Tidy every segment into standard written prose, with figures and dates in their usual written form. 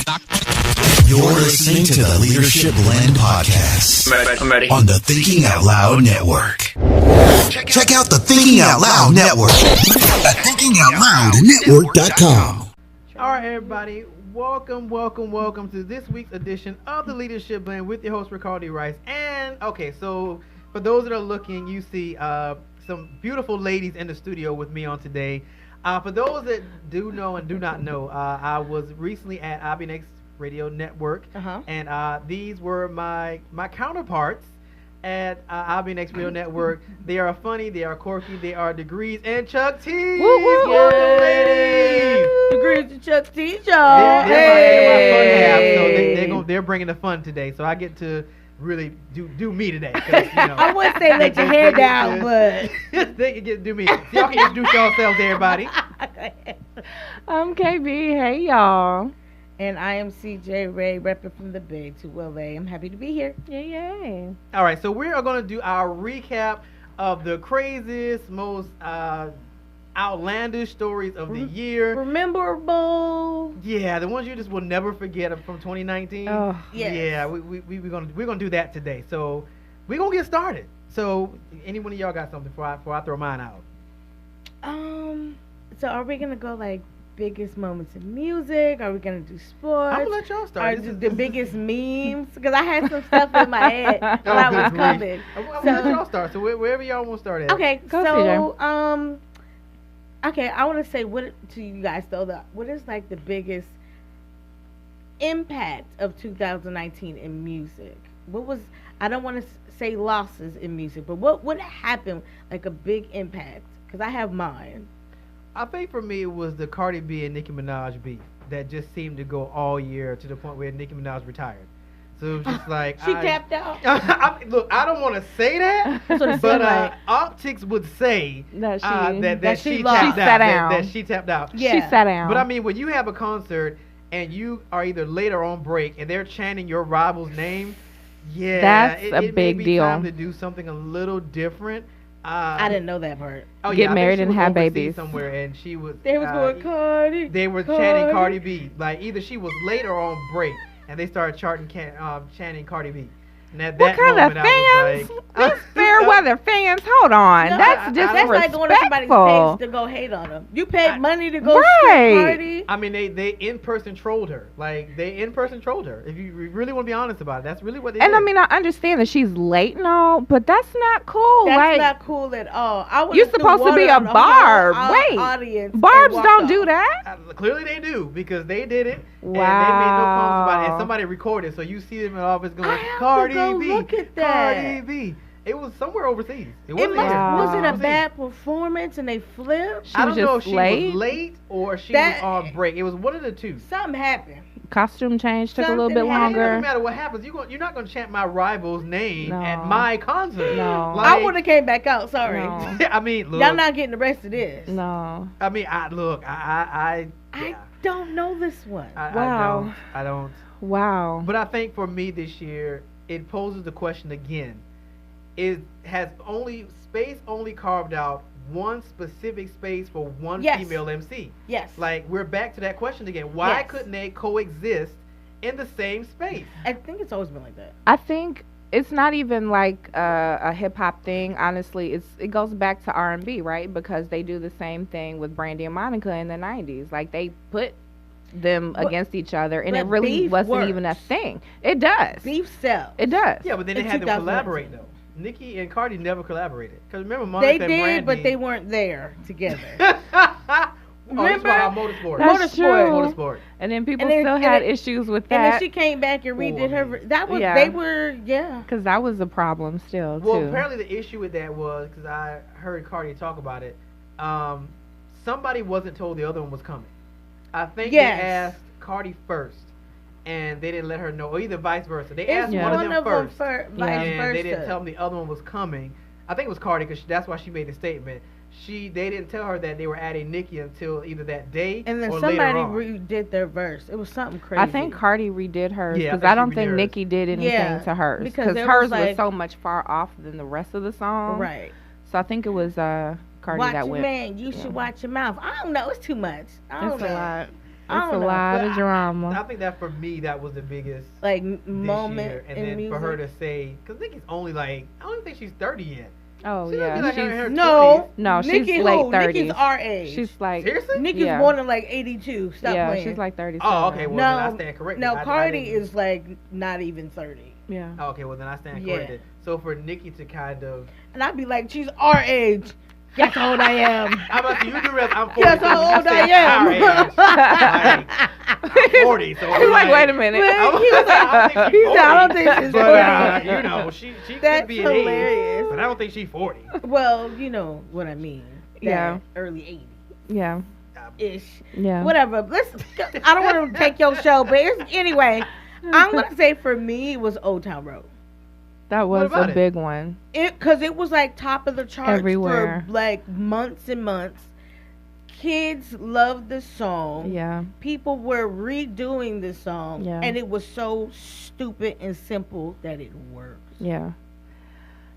You're listening to the Leadership Blend Podcast. I'm ready. On the Thinking Out Loud Network. Check out the Thinking Out Loud Network at thinkingoutloudnetwork.com. All right, everybody. Welcome to this week's edition of the Leadership Blend with your host, Ricardi Rice. And, okay, so for those that are looking, you see some beautiful ladies in the studio with me on today. For those that do know and do not know, I was recently at IBNX Radio Network, and these were my counterparts at IBNX Radio Network. They are funny, they are quirky, they are Degrees and Chuck T. Welcome, ladies. Degrees and Chuck T, y'all. They're my fun half, so they're bringing the fun today. So I get to really do me today. I wouldn't say let your hair down, but they can do me. So y'all can introduce yourselves, everybody. I'm KB. Hey, y'all. And I am Ceejay Ray, repping from the Bay to LA. I'm happy to be here. Yay. All right, so we are going to do our recap of the craziest, most outlandish stories of the year. Memorable. Yeah, the ones you just will never forget from 2019. Oh, yes. Yeah, we're gonna do that today. So we're gonna get started. So any one of y'all got something before I throw mine out? So are we gonna go like biggest moments in music? Are we gonna do sports? I'm gonna let y'all start. Or the biggest memes? Because I had some stuff in my head while I was coming. I'm gonna let y'all start. So wherever y'all want to start at. Okay, Go, so okay, I want to say what to you guys though. What is like the biggest impact of 2019 in music? What was, I don't want to say losses in music, but what happened like a big impact? Because I have mine. I think for me it was the Cardi B and Nicki Minaj beef that just seemed to go all year to the point where Nicki Minaj retired. So it was just like she tapped out. Look, I don't want to say that, but optics would say that she tapped out. That she tapped out. Yeah. She sat down. But I mean, when you have a concert and you are either late or on break and they're chanting your rival's name, that's a big may be deal. Time to do something a little different. I didn't know that part. Oh, Get married and have babies somewhere, and she was. They was going Cardi. They were chanting Cardi B. Like either she was late or on break, and they started chanting Cardi B. And at what that kind moment, of fans? I was like, These fair weather fans. Hold on. No, that's that's like going to somebody's page to go hate on them. You paid money to go see Cardi. I mean, they in person trolled her. Like they in person trolled her. If you really want to be honest about it, that's really what they did. And I mean, I understand that she's late and all, but that's not cool. That's not cool at all. You're supposed to be a Barb. Wait, audience Barbs don't do that. Clearly they do because they did it. Wow. And they made no comments about it. And somebody recorded, so you see them in office going, Cardi B, look at that. Cardi B. It was somewhere overseas. It wasn't here. Was it a overseas. bad performance and they flipped? I don't know if she late? was late or she was on break. It was one of the two. Something happened. Costume change took a little bit It longer. doesn't matter what happens. You're not going to chant my rival's name at my concert. No. Like, I would have came back out. Sorry. No. I mean, look. Y'all not getting the rest of this. No. I mean, I don't know this one. Wow. I don't. Wow. But I think for me this year, it poses the question again. It has only carved out one specific space for one female MC. Yes. Like, we're back to that question again. Why couldn't they coexist in the same space? I think it's always been like that. I think it's not even like a hip hop thing. Honestly, it goes back to R&B, right? Because they do the same thing with Brandy and Monica in the 90s. Like, they put them against each other, and it really wasn't even a thing. It does. Beef sells. It does. Yeah, but then they had them collaborate though. Nicki and Cardi never collaborated. Because remember, Monica and Brandy. They did, but they weren't there together. Remember? Motorsport. That's true. Motorsport. And then people still had issues with that. And then she came back and redid her. That was they were because that was a problem still too. Well, apparently the issue with that was because I heard Cardi talk about it. Somebody wasn't told the other one was coming. I think they asked Cardi first, and they didn't let her know, or either vice versa. They asked one of them first, vice versa. And they didn't tell them the other one was coming. I think it was Cardi because that's why she made the statement. They didn't tell her that they were adding Nicki until either that day and then or somebody later on. redid their verse. It was something crazy. I think Cardi redid hers because I I don't think Nicki did anything to hers because hers was so much far off than the rest of the song. Right. So I think it was Cardi that went. Man, you should watch your mouth. I don't know. It's too much. I don't know. A lot. I It's a don't know. lot But of drama. I think that for me, that was the biggest Like this moment year. And in then music. for her to say, because Nikki's only like, I don't even think she's 30 yet. Oh She's yeah, gonna be like in her she's 20s. no, she's Nikki late who? 30s. Nikki's our age. She's like Seriously? Nikki's yeah. born in like 82. Stop yeah, playing. she's like 37. Oh, okay. Well, then I no, stand corrected. no, I Cardi didn't- is like not even 30. Yeah. Oh, okay, well then I stand Yeah. corrected. So for Nikki to kind of, And I'd be like, she's our age. Guess how old I am. how about you do realize I'm 40? Guess so how when you old I say am. our age, like, I'm 40. So He's like, wait a minute. Well, He was like, I don't think she's 40. I don't think she's But, 40. you know, she could That's be an age, hilarious. but I don't think she's 40. Well, you know what I mean. That Yeah. Early 80s Yeah. ish. Yeah. Whatever. I don't want to take your show, but anyway, I'm going to say for me, it was Old Town Road. That was about a it? big one. Because it was like top of the charts Everywhere. for like months and months. Kids loved the song. Yeah. People were redoing the song. Yeah. And it was so stupid and simple that it worked. Yeah.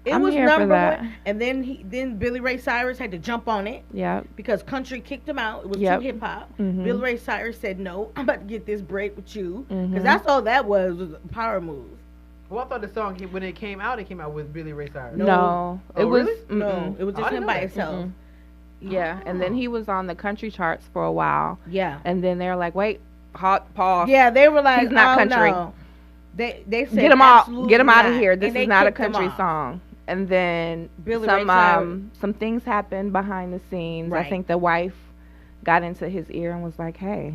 It I'm was here for number that. one. And then Billy Ray Cyrus had to jump on it Yeah. because country kicked him out. It was Yep. too hip hop. Mhm. Billy Ray Cyrus said, no, I'm about to get this break with you. Because Mhm. that's all that was a power move. Well, I thought the song, when it came out with Billy Ray Cyrus. No. Oh, It was really? No, mm-mm. it was Oh, I just didn't him know by that. itself. Mm-mm. Yeah, and then he was on the country charts for a while, Yeah. and then they're like, "Wait, hot pause. Yeah, they were like, He's not oh, country. no. They said Get him out, absolutely get him out of not. here. And This they is not a kicked him country off. song." And then Billy Ray some Cyrus. some things happened behind the scenes. Right. I think the wife got into his ear and was like, "Hey,"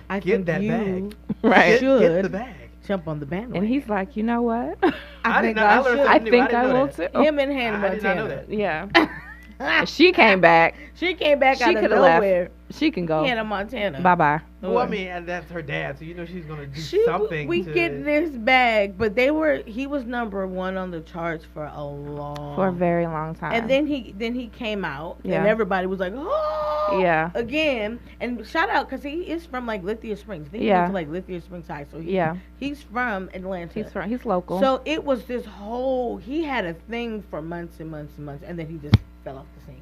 I Get think that you bag. right? should Get the bag. jump on the bandwagon. And he's like, "You know what? I think did not. I learned should. something I new. think didn't I know will that. too." Him and Hannah I did not know Montana. that. Yeah, she came back. She came back She out of could have left. nowhere. She can go. Hannah Montana. Bye bye. Well, I mean, and that's her dad, so you know she's gonna do She, something. we to, get this bag, but he was number one on the charts for a long, For a very long time. and then he came out, Yeah. and everybody was like, oh, Yeah. again. And shout out because he is from like Lithia Springs. I think he Yeah. went to like Lithia Springs High, so he's from Atlanta. he's local. So it was this whole. He had a thing for months and months and months, and then he just fell off the scene.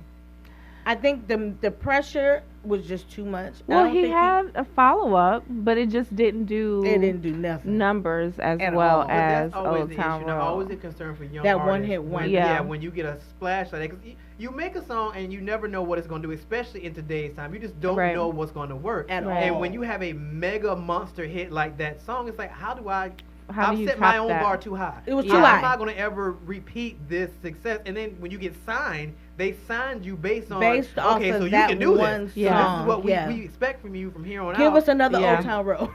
I think the pressure was just too much. I well, don't he think had a follow up, but it just didn't do it didn't do nothing. numbers as At well all. But as that's always Old the Town issue. Road. Now, always a concern for young That artists. one-hit when, wonder. Yeah. when you get a splash like that, 'cause you make a song and you never know what it's going to do, especially in today's time. You just don't Right. know what's going to work. At Right. And all. when you have a mega monster hit like that song, it's like, how do I? How I've do you set my top own that? bar too high. It was too I'm high. not going to ever repeat this success. And then when you get signed, they signed you based on Based off okay, of so you that can do one this. Yeah. So this song, is what yeah. we expect from you from here on Give out. us another Yeah. Old Town Road,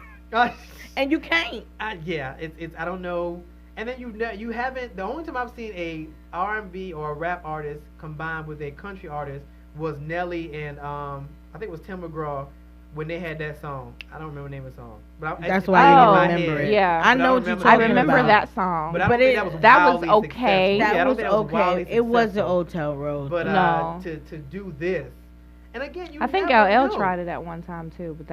and you can't. Yeah, it's I don't know. And then you haven't. The only time I've seen a R&B or a rap artist combined with a country artist was Nelly and I think it was Tim McGraw when they had that song. I don't remember the name of the song, but That's it's why in you my remember head. it. Yeah. I But know I what you're remember I talking remember about. that song. But I But don't think it- that was that was wildly okay. successful. That Yeah, I don't was think that was wildly okay. It was the successful. Old Town Road. But No. to do this, and again, you I think never LL know. tried it at one time too, but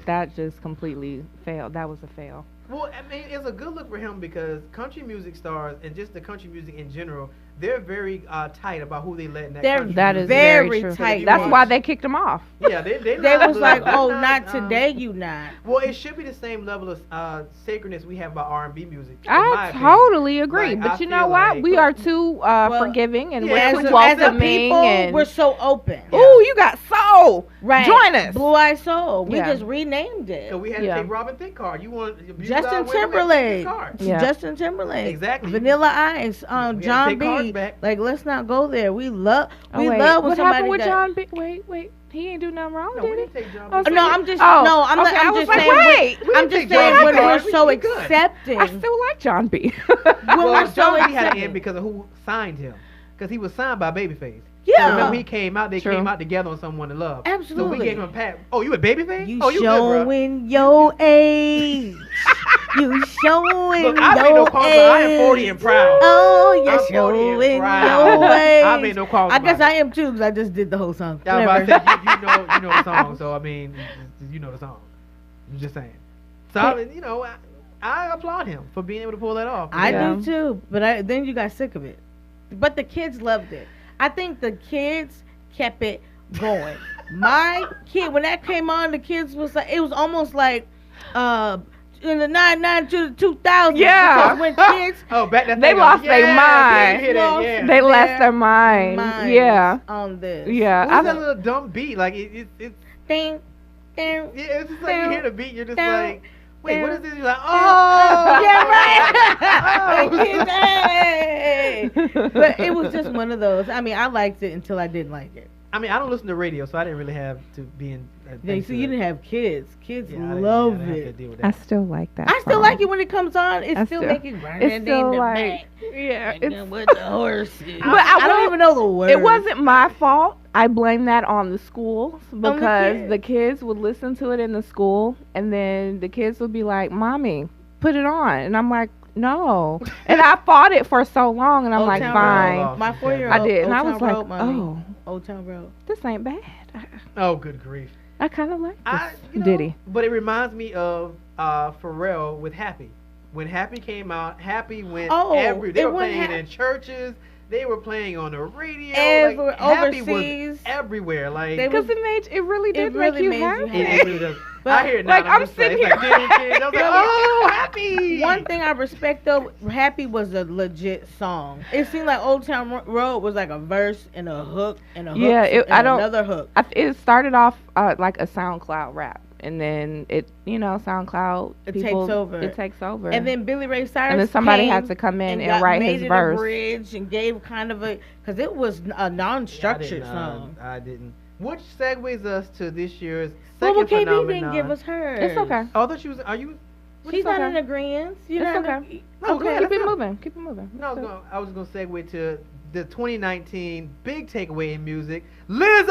that just completely failed. That was a fail. Well, I mean, it's a good look for him because country music stars and just the country music in general, they're very tight about who they let in that They're country That music. is very very true. tight. That's watch- why they kicked him off. Yeah, they They not- was like, they're oh, not today, um, you not. Well, it should be the same level of sacredness we have about R&B music. in my I opinion. totally agree, Like, but I you know feel what? like- We are too forgiving and Yeah, we're As too a welcoming people, and we're so open. Yeah. ooh, you got soul. Right. Join us. Blue Eye Soul. We Yeah. just renamed it. So we had to Yeah. take Robin Thicke card. You want Justin Timberlake. Yeah. Justin Timberlake. Exactly. Vanilla Ice. We had to John take cards B. back. Like, let's not go there. We love Oh, wait. love when What somebody happened with does- John B? Wait. He ain't do nothing wrong, No, we did didn't he? take John Oh, B. No, I'm just Oh, no. I'm okay, not, I I'm was just like, saying. wait. We I'm didn't just take saying John when B. we're so We good. accepting. I still like John B. when Well, we're so John B had to accepting. end because of who signed him. Because he was signed by Babyface. Yeah. So remember he came out, they True. came out together on Someone to Love. So Absolutely. we gave him a pat. Oh, you a Babyface? You Oh, you good, bro. showing your age. You showing Look, I made your no qualms, but I am 40 age. and proud. Oh, you're I'm 40 and showing proud. your age. I made no qualms I guess about I am too because I just did the whole song. Yeah, I was about Whatever. to say, you know the song, so I mean, you know the song. I'm just saying. So, I applaud him for being able to pull that off. I Yeah. do too, but then you got sick of it. But the kids loved it. I think the kids kept it going. My kid, when that came on, the kids was like, it was almost like, in the 99 to the 2000s. Yeah. When kids, they lost their mind. They lost their mind. Yeah. On this. Yeah. What was that little dumb beat? Like it's Ding, ding. yeah, it's just like you hear the beat, you're just like, wait, what is this? You're like, Yeah, oh, right. But it was just one of those. I mean, I liked it until I didn't like it. I mean, I don't listen to radio, so I didn't really have to be in. So you didn't have kids. Kids Yeah, love I didn't have to it. deal with that. I still like that. I still like it when it comes on. It's still making It's still like, yeah. It's, with the horses. But I don't even know the words. it wasn't my fault. I blame that on the schools because kids. the kids would listen to it in the school, and then the kids would be like, "Mommy, put it on," and I'm like, "No," and I fought it for so long, and I'm Old like, Town "Fine." Road. My 4-year-old. I did, and Old I was Town like, Road, Mommy. "Oh, Old Town Road. this ain't bad." Oh, good grief. I kind of like this You know, ditty. But it reminds me of Pharrell with Happy. When Happy came out, Happy went they were playing in churches. They were playing on the radio. Like, Happy overseas. was everywhere. Like Because it really did really make you made you happy. happy. it really does. I hear it now. Like, and I'm I'm just saying, sitting it's like, ding, ding. I was like, oh, Happy. One thing I respect though, Happy was a legit song. It seemed like Old Town Road was like a verse and a hook and a hook and another hook. It started off like a SoundCloud rap, and then SoundCloud It people, takes over. It takes over. And then Billy Ray Cyrus And then somebody came had to come in and write made his it verse. a bridge and gave kind of because it was a non-structured song. I didn't. Which segues us to this year's Well, second KB phenomenon. didn't give us hers. It's okay. Oh, I thought she was. Are you? She's not okay. in agreement. It's okay. No, go ahead. Keep it let's go. moving. Keep it moving. No, Let's no, I was going to segue to the 2019 big takeaway in music, Lizzo.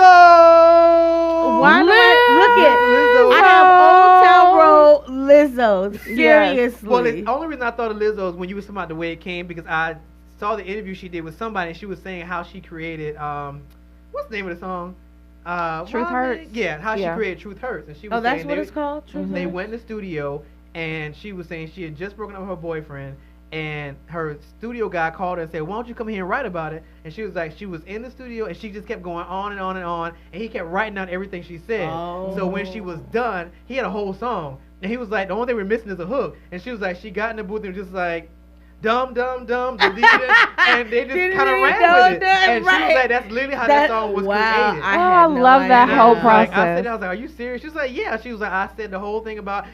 Why do I look at? Lizzo. I have Old Town Road Lizzo. Seriously. Well, the only reason I thought of Lizzo is when you were talking about the way it came, because I saw the interview she did with somebody, and she was saying how she created what's the name of the song? Truth Hurts. Yeah, how she created Truth Hurts, and she was that's saying what it's called. Truth they Hurts? went in the studio, and she was saying she had just broken up with her boyfriend, and her studio guy called her and said, "Why don't you come here and write about it?" And she was like, she was in the studio, and she just kept going on and on and on, and he kept writing down everything she said. So when she was done, he had a whole song, and he was like, the only thing we're missing is a hook. And she was like, she got in the booth and was just like, dum dum dum, deleted it, and they just kind of ran with it. And she was like, that's literally how that song was created. I love that whole process. I said, I was like, are you serious? She was like, yeah. She was like, I said the whole thing about,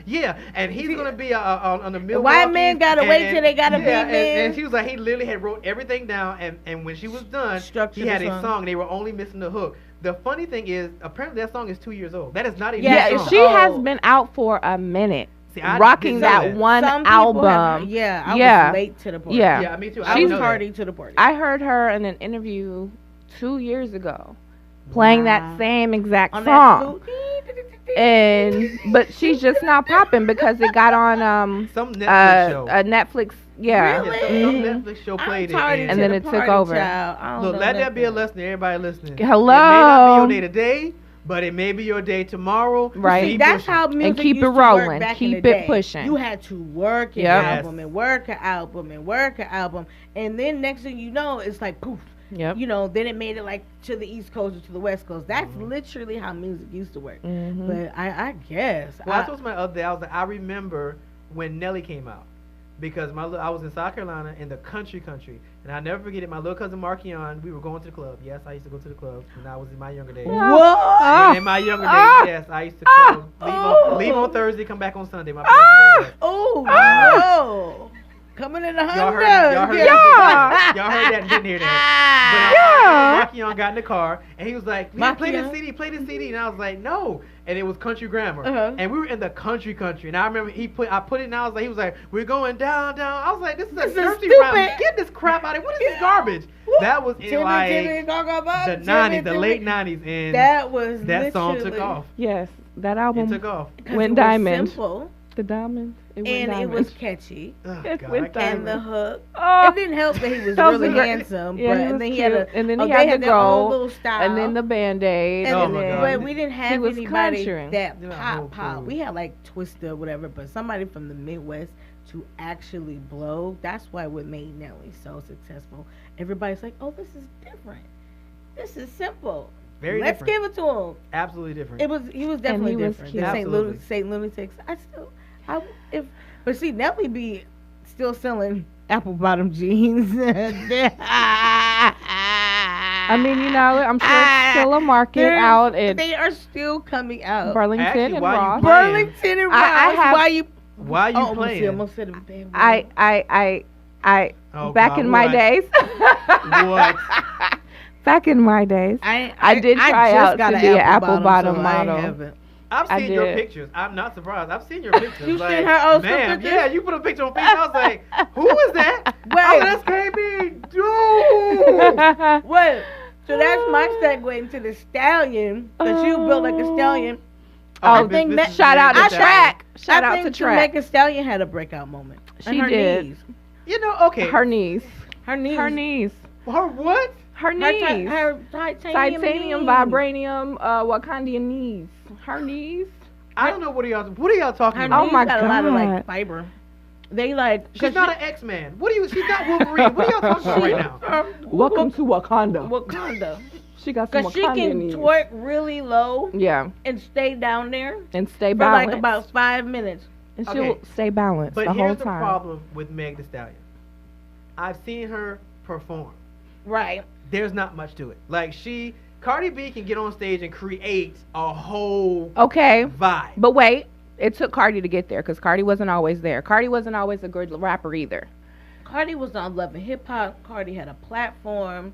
and he's gonna be on the Milwaukee. White men gotta wait till they gotta be men. And she was like, he literally had wrote everything down, and when she was done, he had a song. They were only missing the hook. The funny thing is, apparently that song is 2 years old. That is not even a song. She has been out for a minute. Rocking that one album. I was late to the party. Yeah, me too. I was tardy to the party. I heard her in an interview 2 years ago playing that same exact song. But she's just now popping because it got on some Netflix show. A Netflix, yeah. Really? Some Netflix show played it, and then it took over. Look, let that be a lesson to everybody listening. Hello. It may not be your day today, but it may be your day tomorrow. Right. See, that's how music and keep used it to rolling. Work back Keep in the day. it pushing. You had to work an album and work an album and work an album, and then next thing you know, it's like poof. Yep. Then it made it like to the East Coast or to the West Coast. That's literally how music used to work. But I guess. Well, I told my other day, I was like, I remember when Nelly came out. Because I was in South Carolina in the country, and I never forget it. My little cousin Markion, we were going to the club. Yes, I used to go to the club when I was in my younger days. What? In my younger days, yes, I used to come, leave on Thursday, come back on Sunday. My parents no. Coming in the y'all heard Honda. y'all heard that and didn't hear that. But Markion got in the car, and he was like, play this CD, and I was like, no. And it was Country Grammar, and we were in the country, and I remember I put it, and he was like, we're going down. I was like, this is a thirsty rap. Get this crap out of it. What is this garbage? That was in the 90s, the late 90s, and that song took off. Yes, that album took off. Went diamond. The diamond. It was catchy. It went diamond. And the hook. Oh, it didn't help that he was really handsome. Yeah, and then he had to grow. Little style. And then the Band-Aid. But we didn't have anybody country. that pop. We had like Twista or whatever, but somebody from the Midwest to actually blow. That's why what made Nelly so successful. Everybody's like, oh, this is different. This is simple. Very Let's different. give it to him. Absolutely different. He was definitely he was different. cute. The Absolutely. St. Lunatics. But see, Nelly be still selling apple bottom jeans. I mean, I'm sure it's still a market out in They are still coming out. Burlington Actually, and why you Ross. playing? Burlington and I Ross. have- Why you? Why you playing? Almost said a bad word. I Oh, back God, in my what? days. What? Back in my days. I did try just out to got be an apple bottom so model. I haven't. I've I seen your did. pictures. I'm not surprised. I've seen your pictures. You like, seen her old school man, pictures? yeah, you put a picture on Facebook. I was like, who is that? Wait. Oh, that's KB. Dude. Wait. So that's my segue into the stallion, because you built like a stallion. I Oh, think this is shout out to Megan Thee Track. Shout I out think to Track. Megan Thee Stallion had a breakout moment. And She her did. Knees. You know, okay. Her knees. Her knees. Her knees. Her what? Her knees. Her titanium Titanium, knees. vibranium, Wakandian knees. Her knees. I don't know what are y'all talking Her about. Oh knees my got a lot of like God. fiber. They like. She's not an X-Man. She's not Wolverine. What are y'all talking about right now? Welcome to Wakanda. Wakanda. She got some Because she Wakandian can knees. twerk really low Yeah, and stay down there and stay for balanced. like about 5 minutes. and she'll Okay. stay balanced But the whole here's the time. problem with Meg Thee Stallion. I've seen her perform. Right. There's not much to it. Like Cardi B can get on stage and create a whole Okay, vibe. but wait. It took Cardi to get there because Cardi wasn't always there. Cardi wasn't always a good rapper either. Cardi was on Love and Hip Hop. Cardi had a platform.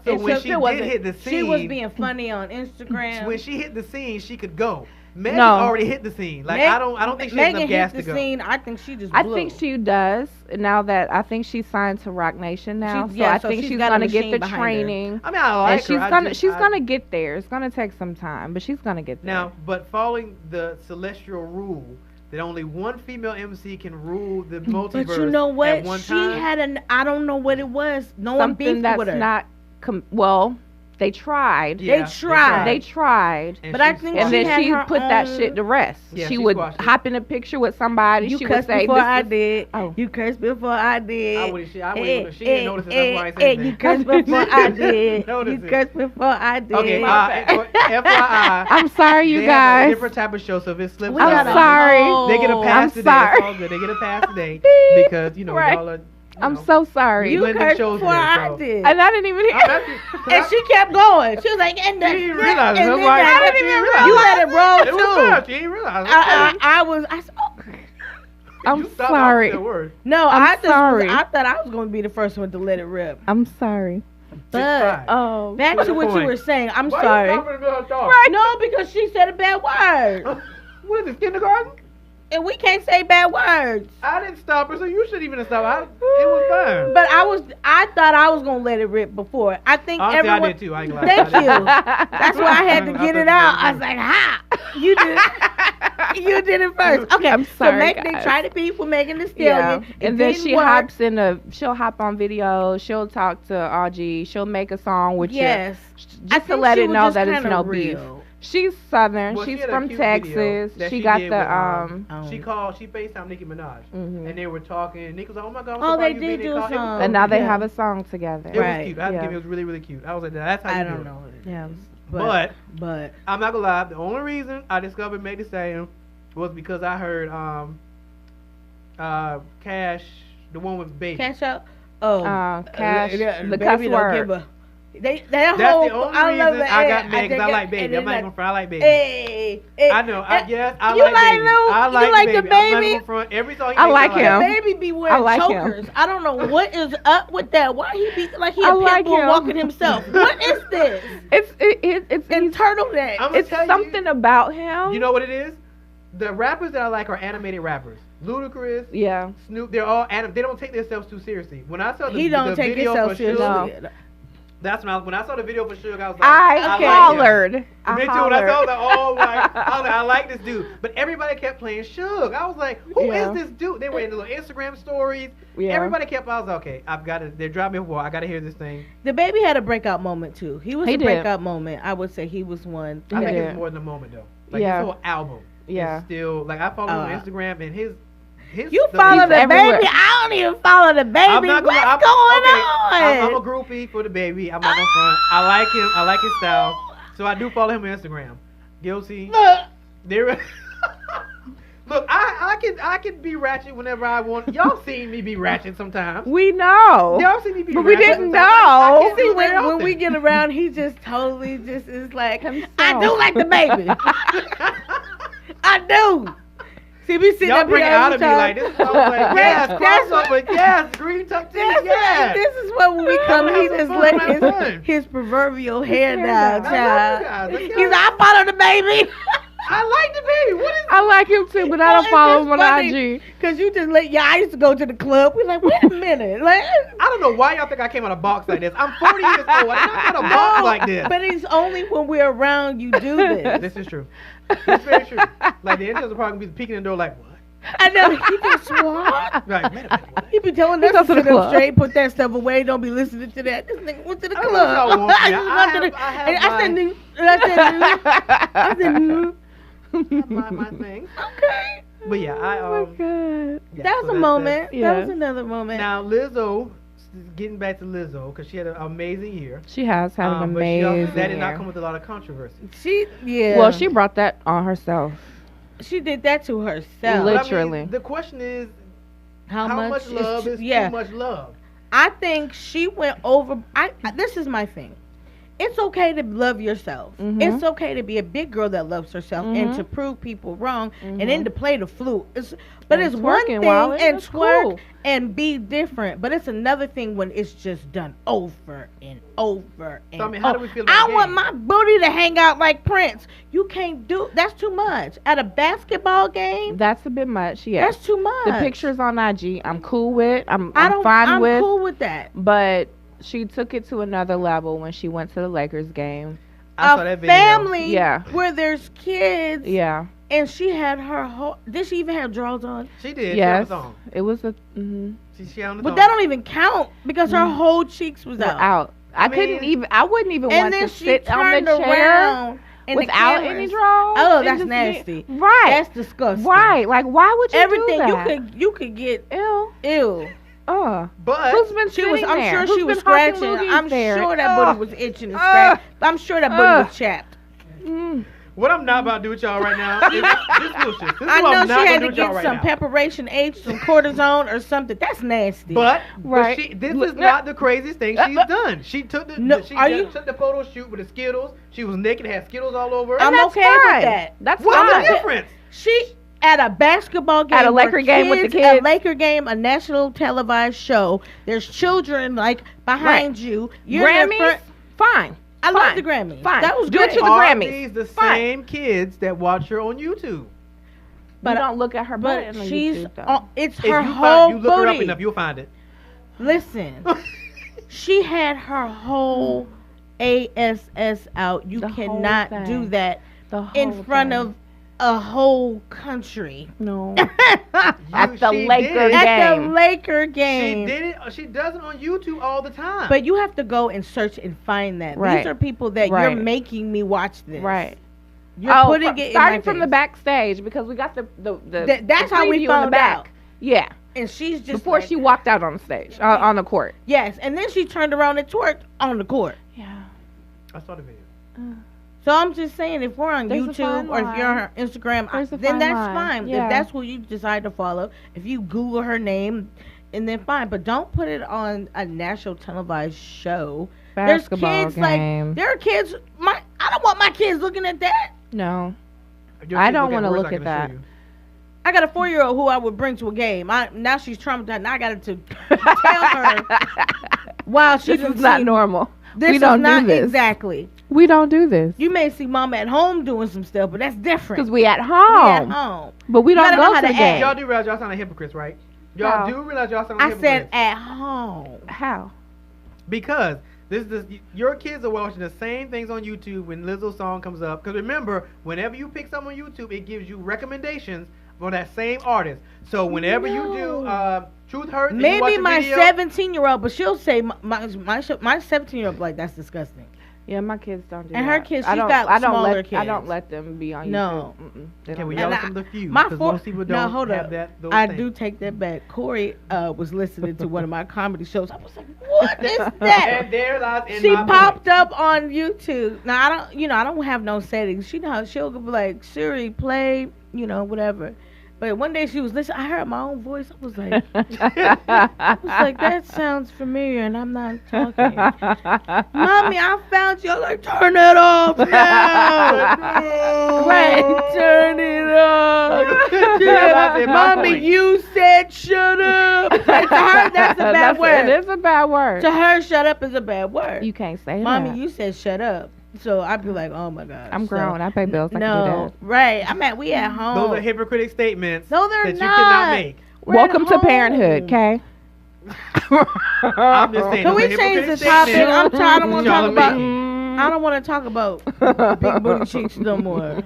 So It when just- she it did wasn't- hit the scene, she was being funny on Instagram. when she hit the scene, she could go. Megan No. already hit the scene. Like Meg- I don't think she has Megan enough gas hit to the go. scene. I think she just I blew. think she does now that I think she's signed to Rock Nation now. She- So yeah, I so think she's she's got a gonna get machine the behind her. training. I mean, I like And her. she's I gonna just- she's I- gonna get there. It's gonna take some time, but she's gonna get there. Now, but following the celestial rule that only one female MC can rule the multiverse But you know what? at one She time. had I don't know what it was. No one something beefed that's with her. not well, they tried. Yeah, They tried. And But I she think squashed And it. then had she her put that own- shit to rest. Yeah, she she would squashed it. hop in a picture with somebody. You she would cursed say, before "This I is-" did. Oh. You cursed before I did. I wouldn't she didn't notice it. That's why I said You that. cursed before I did. Notice You it. cursed before I did. Okay, FYI, I'm sorry, you they have a guys. different type of show, so if it slips We up, I'm gotta- sorry. they get a Oh. pass I'm today. sorry. It's all good. They get a pass today because Right. y'all are. I'm so sorry. You blending cursed shows before today, I so- did. And I didn't even hear. I'm actually- 'cause And I- she kept going. She was like, and She didn't realize it. and That's then why that- I didn't even realize you it. let it roll It was bad. too. She didn't realize. I said, oh. I'm You stopped sorry. after that word. No, I'm I just sorry. I thought I was going to be the first one to let it rip. I'm sorry. But Oh. back What's to the what point? you were saying. I'm Why sorry. You stopping in the middle of talk? No, because she said a bad word. What is this, kindergarten? And we can't say bad words. I didn't stop her, so you shouldn't even have stopped. It was fine. But I thought I was gonna let it rip before. I think Honestly, everyone. I did too. I ain't gonna lie. Thank I you. did. That's why I had to get it out. I was like, ha! You did it. You did it first. Okay, I'm so sorry, they guys. try to beef with Megan Thee Yeah. Stallion. It And then didn't she work. hops in she'll hop on video, she'll talk to RG, she'll make a song with Yes. you. I Just to think let she it was know just that it's kinda no real. beef. She's Southern. Well, she She's had a from cute video Texas. that She she got did the with, She FaceTimed Nicki Minaj, Mhm. and they were talking. And Nick was like, "Oh my God, I'm Oh, so proud they of you did being do in a college." It was song. so and now they cute. have a song together. It Right. was cute. I had to Yeah. give it was really, really cute. I was like, "That's how you I do don't it." know what it Yeah. is. But I'm not gonna lie. The only reason I discovered Meg Thee Stallion was because I heard Cash, the one with Baby. Cash out. Oh, Cash, the Baby cuss don't word. give a. That That's whole. the only I love reason the I ad. got Meg because I think- like Baby. and I'm not then gonna front. I like Baby. Hey, I know. I guess I You like like Baby. Lil- I you like like Baby. the I'm not Baby? gonna front. Every song he I makes, like him. The Baby be wearing I like him. chokers. I don't know what is up with that. Why he be like he I a like pit bull him. walking himself? What is this? It's And turtleneck. I'm- it's tell you- something about him. You know what it is? The rappers that I like are animated rappers. Ludacris, Yeah. Snoop, they're all they don't take themselves too seriously. When I saw the, He don't the take video himself for seriously. Suge, No. that's when I saw the video for Suge, I was like, I like him. hollered. Me I too. When I hollered. saw that, I like this dude. But everybody kept playing Suge. I was like, who is Yeah. this dude? They were in the little Instagram stories. Yeah. Everybody kept. I was like, okay, I've got to. They're dropping me a I got to hear this thing. The Baby had a breakout moment too. He was He a did. breakout moment. I would say he was one. I think Yeah. it's more than a moment though. Like Yeah. his whole album. Yeah. Is still like I follow him on Uh, Instagram and his. You follow He's the everywhere. Baby? I don't even follow the Baby. I'm not What's gonna, going okay, on? I'm a groupie for the Baby. I'm not gonna front. I like him. I like his style. So I do follow him on Instagram. Guilty. Look, There. Look, I can be ratchet whenever I want. Y'all seen me be ratchet sometimes. We know. Y'all seen me be But ratchet we didn't sometimes. know. I can see, do that when we often. get around, he just totally just is like, Himself. I do like the baby. I do. See, we sitting Y'all up bring here it all out the of me time. like this. I was like, yes, That's what- crossover, yes, green tuck titties, That's yes. right. This is what when we come, Have he some just fun, let have fun. his proverbial hair hair down, down. I love you child. guys. He's like, I follow the baby. I like the baby. What is I like him too, but I don't follow him on IG. Because you just let, I used to go to the club. We're like, wait a minute. Like, I don't know why y'all think I came out of a box like this. I'm 40 years old. I did not come out of a box like this. But it's only when we're around you do this. This is true. It's very true. Like the interns are probably gonna be peeking in the door like, what? I know. He just swore. Like, wait a minute. What? He be telling He us goes to to the sit up club. straight, put that stuff away, don't be listening to that. This nigga went to the I don't know what club. y'all want from me. Just I went to have- the- I have and I said, my- "New." I said, "New." my thing. Okay. But yeah, Oh my God. yeah, That was so a that's moment. Yeah. That was another moment. Now Lizzo, getting back to Lizzo, because she had an amazing year. She has had an But she also, amazing that did not year. come with a lot of controversy. Yeah. Well, she brought that on herself. She did that to herself. But I mean, Literally. the question is, How much love is yeah. too much love? I think she went over. This is my thing. It's okay to love yourself. Mhm. It's okay to be a big girl that loves herself and Mhm. to prove people wrong and Mhm. then to play the flute. But And it's one twerking, thing Wally, and that's twerk cool. and be different. But it's another thing when it's just done over and over and So, I mean, how do we feel about I the want game? my booty to hang out like Prince. You can't do that's too much. At a basketball game, That's a bit much. Yes. that's too much. The pictures on IG, I'm cool with. I'm I'm fine with. cool with that. But she took it to another level when she went to the Lakers game. I saw A that video. family Yeah. where there's kids. Yeah. And she had her whole. Did she even have drawers on? She did. Yes. She on the song. It was a. Mm-hmm. She on the But song. that don't even count because her whole cheeks was out. Out. I mean- couldn't even. I wouldn't even And want then to she sit on turned the chair around and the without cameras- any drawers. Oh, and that's just nasty. Right. That's disgusting. Right. Like, why would you Everything do that? you could get Ew. ew. But Who's been She was. sitting I'm there? sure Who's she was been hawking scratching. loogies I'm there? sure that Ugh. booty was itching and scratching. I'm sure that booty was chapped. Mm. what I'm not about to do with y'all right now is this bullshit. This is I what know I'm not she had gonna to do with y'all get right some now. preparation H, some cortisone or something. That's nasty. But Right. this Look, is not the craziest thing she's done. She took the No, she are done- you- took the photo shoot with the Skittles. She was naked, had Skittles all over. I'm And that's okay with fine. that. That's What's fine. the difference? She at a basketball game, At a where Laker game with the A kids. Laker game, a national televised show. There's children like behind you. You're in the Grammys. front. Fine. I love Fine. the Grammys. Fine. That was Do great. it to the Are Grammys. these the Fine. same kids that watch her on YouTube? But don't look at her butt But on she's YouTube, though. it's If her you whole you look her up booty. enough, you'll find it. Listen, she had her whole ASS out. You The whole cannot thing. do that The whole in front thing. of a whole country. No. You- At the she Laker did it. At the game. Laker She game. did it. She does it on YouTube all the time. But you have to go and search and find that. Right. These are people that Right. you're making me watch this. Right. You're putting it in starting my from the face. backstage because we got the That's the how we preview in found the back. out. Yeah. And she's just Before like- she walked out on the stage on the court. Yes, and then she turned around and twerked on the court. Yeah. I saw the video. So I'm just saying, if we're on There's a YouTube fine or if you're on line. her Instagram, There's a then fine that's line. fine. Yeah. If that's who you decide to follow, if you Google her name, and then fine. But don't put it on a national televised show. Basketball There's kids game. like there are kids. I don't want my kids looking at that. No. If your I kids don't look wanna worse, look I at can assure that. you. I got a 4-year-old who I would bring to a game. Now she's traumatized. Now I got to tell her while she This didn't is not see- normal. This we is don't not do this. exactly. We don't do this You may see mama at home doing some stuff, but that's different. because we at We home. at home. But we don't gotta know go how to to the act. game. Y'all do realize y'all sound like hypocrites, right? Y'all How? do realize y'all sound like I said hypocrites. at home. How? Because your kids are watching the same things on YouTube when Lizzo's song comes up. Because remember, whenever you pick something on YouTube, it gives you recommendations for that same artist. So whenever you do Truth Hurts, and you watch Maybe a my video, 17-year-old, but she'll say my 17-year-old like that's disgusting. Yeah, my kids don't do And that. her kids, she's got smaller kids. I don't let them be on YouTube. No. Okay, well, And y'all I- some of the few. my 'cause four- most people no, don't hold have up. that. Those I things. do take that back. Corey was listening to one of my comedy shows. I was like, what is that? And there lies in She my popped point. up on YouTube. Now I don't have no settings. She know how she'll be like, Siri, play, whatever. But one day she was listening. I heard my own voice. I was like, that sounds familiar, and I'm not talking. Mommy, I found you. I'm like, turn it off now. No. Right, turn it off. That's in my Mommy, point. you said shut up. Like, to her, that's a bad word. It is a bad word. To her, shut up is a bad word. You can't say Mommy, that. you said shut up. So I'd be like, oh my God. I'm grown. I pay bills. I can No, right. We at home. Those are hypocritic statements No, they're that you not. cannot make. We're do at that. Welcome to home. parenthood, okay? I'm just saying. Can those we are change the hypocritic topic? statements. I'm tired. I don't want to talk about. Charlamagne. I don't want to talk about big booty cheeks no more.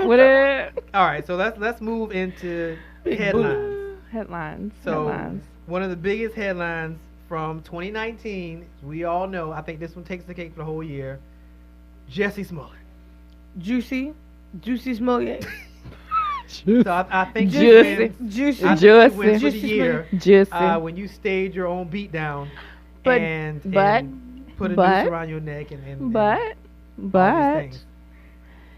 With it. All right, so let's move into headlines. Headlines. So Headlines. one of the biggest headlines from 2019, we all know. I think this one takes the cake for the whole year. Jesse Smollett. Juicy Smollett. So I think Juicy. this wins. Juicy. I think Juicy. it wins for the Juicy year. Juicy. When you stage your own beatdown But- and but- put a but- noose around your neck and but all these things.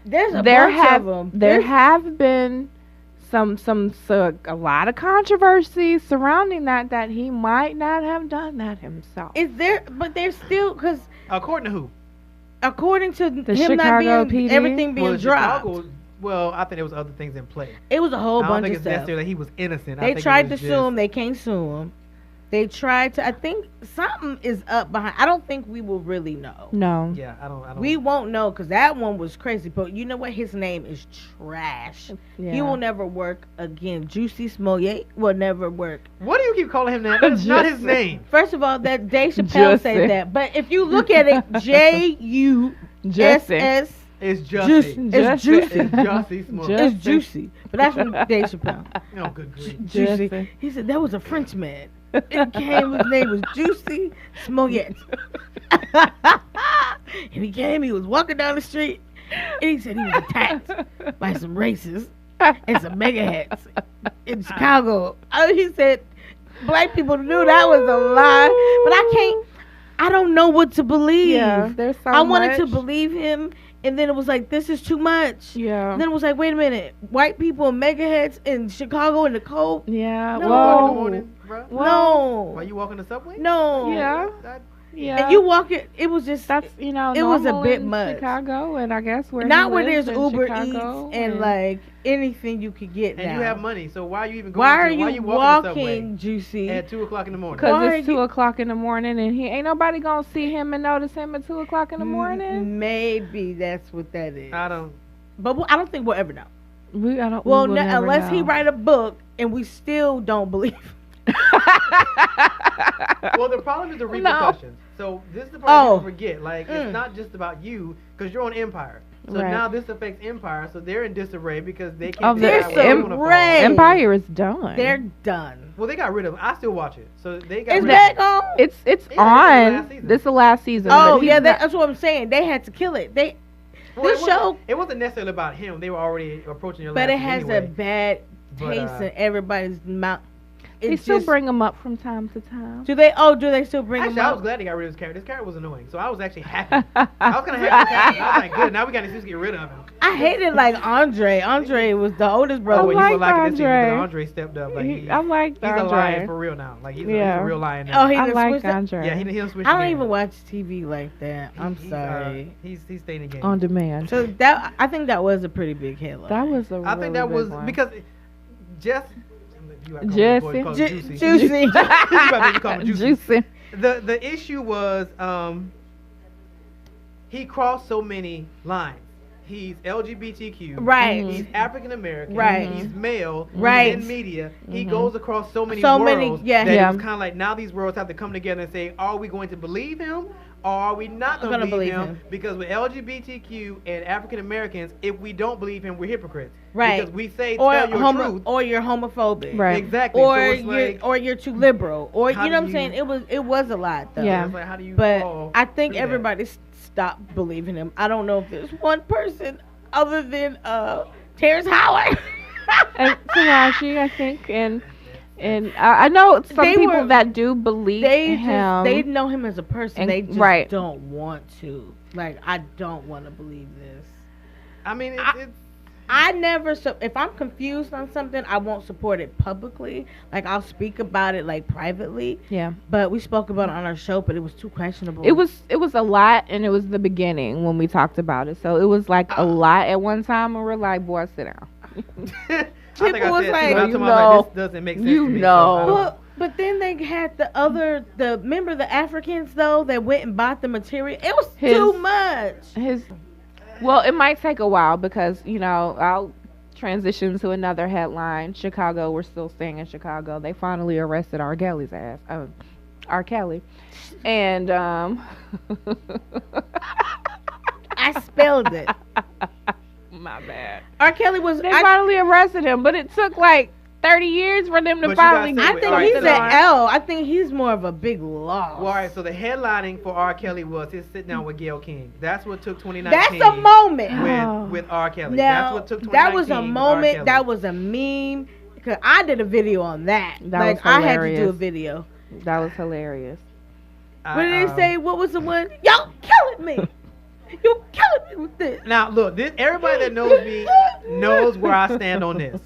There's a there bunch have of them. there have been a lot of controversy surrounding that he might not have done that himself. Is there? But there's still because According to who? according to him Chicago not being PD? everything being Well, dropped, Chicago, well, I think there was other things in play. it was a whole I don't bunch think of it's stuff. necessarily that he was innocent. I They think it tried to was sue just- him. They can't sue him. They tried to. I think something is up behind. I don't think we will really know. No. Yeah, I don't. We won't know because that one was crazy. But you know what? His name is trash. Yeah. He will never work again. Juicy Smollett will never work. What do you keep calling him that? That's not his name. First of all, that Dave Chappelle Juicy. said that. But if you look at it, JUSS, Juicy. It's Juicy. Jussie. It's juicy. It's Jussie Smollett. It's juicy. But that's from Dave Chappelle. Oh, good grief. Juicy. Juicy. He said that was a French man. His name was Juicy Smollett. And he was walking down the street, and he said he was attacked by some racists and some megaheads in Chicago. He said black people knew that was a lie, but I don't know what to believe. Yeah, there's so I wanted to much. believe him, and then it was like, this is too much. Yeah. And then it was like, wait a minute, white people and megaheads in Chicago in the cold? Yeah. No. Walk in the Well. morning, bro? No. Why you walking the subway? No. Yeah. That- Yeah. And you walk it, it was just, That's it was a normal bit in much. Chicago, and I guess where not he where lives there's in Uber Chicago, Eats and like anything you could get And now. you have money, so why are you even going Why are to, you walking the walking, subway Juicy? at 2 o'clock in the morning? because Why it's are 2:00 in the morning, and he ain't nobody gonna see him and notice him at 2:00 in the morning. Maybe that's what that is. I don't. But I don't think we'll ever know. We will Unless never he know. write a book and we still don't believe. Well, the problem is the No. repercussions. So this is the part Oh. people forget. Like, it's not just about you, because you're on Empire. So Right. now this affects Empire, so they're in disarray because they Oh, can't they're decide where they wanna fall. disarray. Empire is done. They're done. Well, they got rid of it. I still watch it. So they got Is rid that of it. on? It's Yeah, this is the on. last season. This is the last season. Oh but he's yeah, not- that's what I'm saying. They had to kill it. Well, This show, it wasn't necessarily about him. They were already approaching their but last it has anyway. a bad But, taste in everybody's mouth. They It's still just- bring them up from time to time. Do they? Oh, do they still bring Actually, them I up? was glad they got rid of his character. This character was annoying, so I was actually happy. I was kind of happy. I was like, good. Now we got to just get rid of him. I hated like Andre. Andre was the oldest Oh, brother. well, like you were liking this season, Andre. but Andre stepped up. Like I like he's a lion Andre. for real now. Like he's Yeah. a real lion now. Oh, he I done like switched up? Andre. Yeah, he don't switch. I don't again. even watch TV like that. I'm He's, sorry. He's staying in the game. On demand. So that I think that was a pretty big headline. That was a I think that really was big one. because Jess. Jesse. Juicy. Juicy. You about to make me call him Juicy. Juicy. The issue was he crossed so many lines. He's LGBTQ. Right. He's African American. Right. He's male. Right. He's in media. He goes across so many So worlds many- yeah. that Yeah. it was kind of like now these worlds have to come together and say, are we going to believe him or are we not going to believe him? him? Because with LGBTQ and African Americans, if we don't believe him, we're hypocrites. Right. Because we say Or tell your truth. or you're homophobic. Right. Exactly. Or so it's you're like, or you're too liberal. Or you how know do what I'm you- saying? It was a lot though. Yeah. it's like, how do you But fall I think through that? everybody stopped believing him. I don't know if there's one person other than Terrence Howard. And Taraji, I think, and I know some They people were- that do believe they him. they know him as a person. And- They just right. don't want to. Like, I don't want to believe this. I mean, it's I never if I'm confused on something, I won't support it publicly. Like, I'll speak about it like privately. Yeah. But we spoke about it on our show, but it was too questionable. It was a lot, and it was the beginning when we talked about it. So it was like a lot at one time, and we're like, boy, sit down. I think People I was said, like, too, last you time I was like, know. this doesn't make sense You to me. know. So I don't- But then they had remember the Africans though that went and bought the material. It was too much. Well, it might take a while because I'll transition to another headline. Chicago, we're still staying in Chicago. They finally arrested R. Kelly's ass. R. Kelly, and I spelled it. my bad. R. Kelly was. They finally arrested him, but it took like 30 years for them to But you finally. gotta say, I Wait, think alright, he's so an then- L. I think he's more of a big loss. Well, all right, so the headlining for R. Kelly was his sit down with Gayle King. That's what took 2019. That's a moment. with R. Kelly. Now, That's what took 2019. that was a with R. moment. Kelly. That was a meme. Because I did a video on that. That like, was I had to do a hilarious. video. That was hilarious. What did they say? What was the one? Y'all killing me. You killing me with this. Now look, everybody that knows me knows where I stand on this.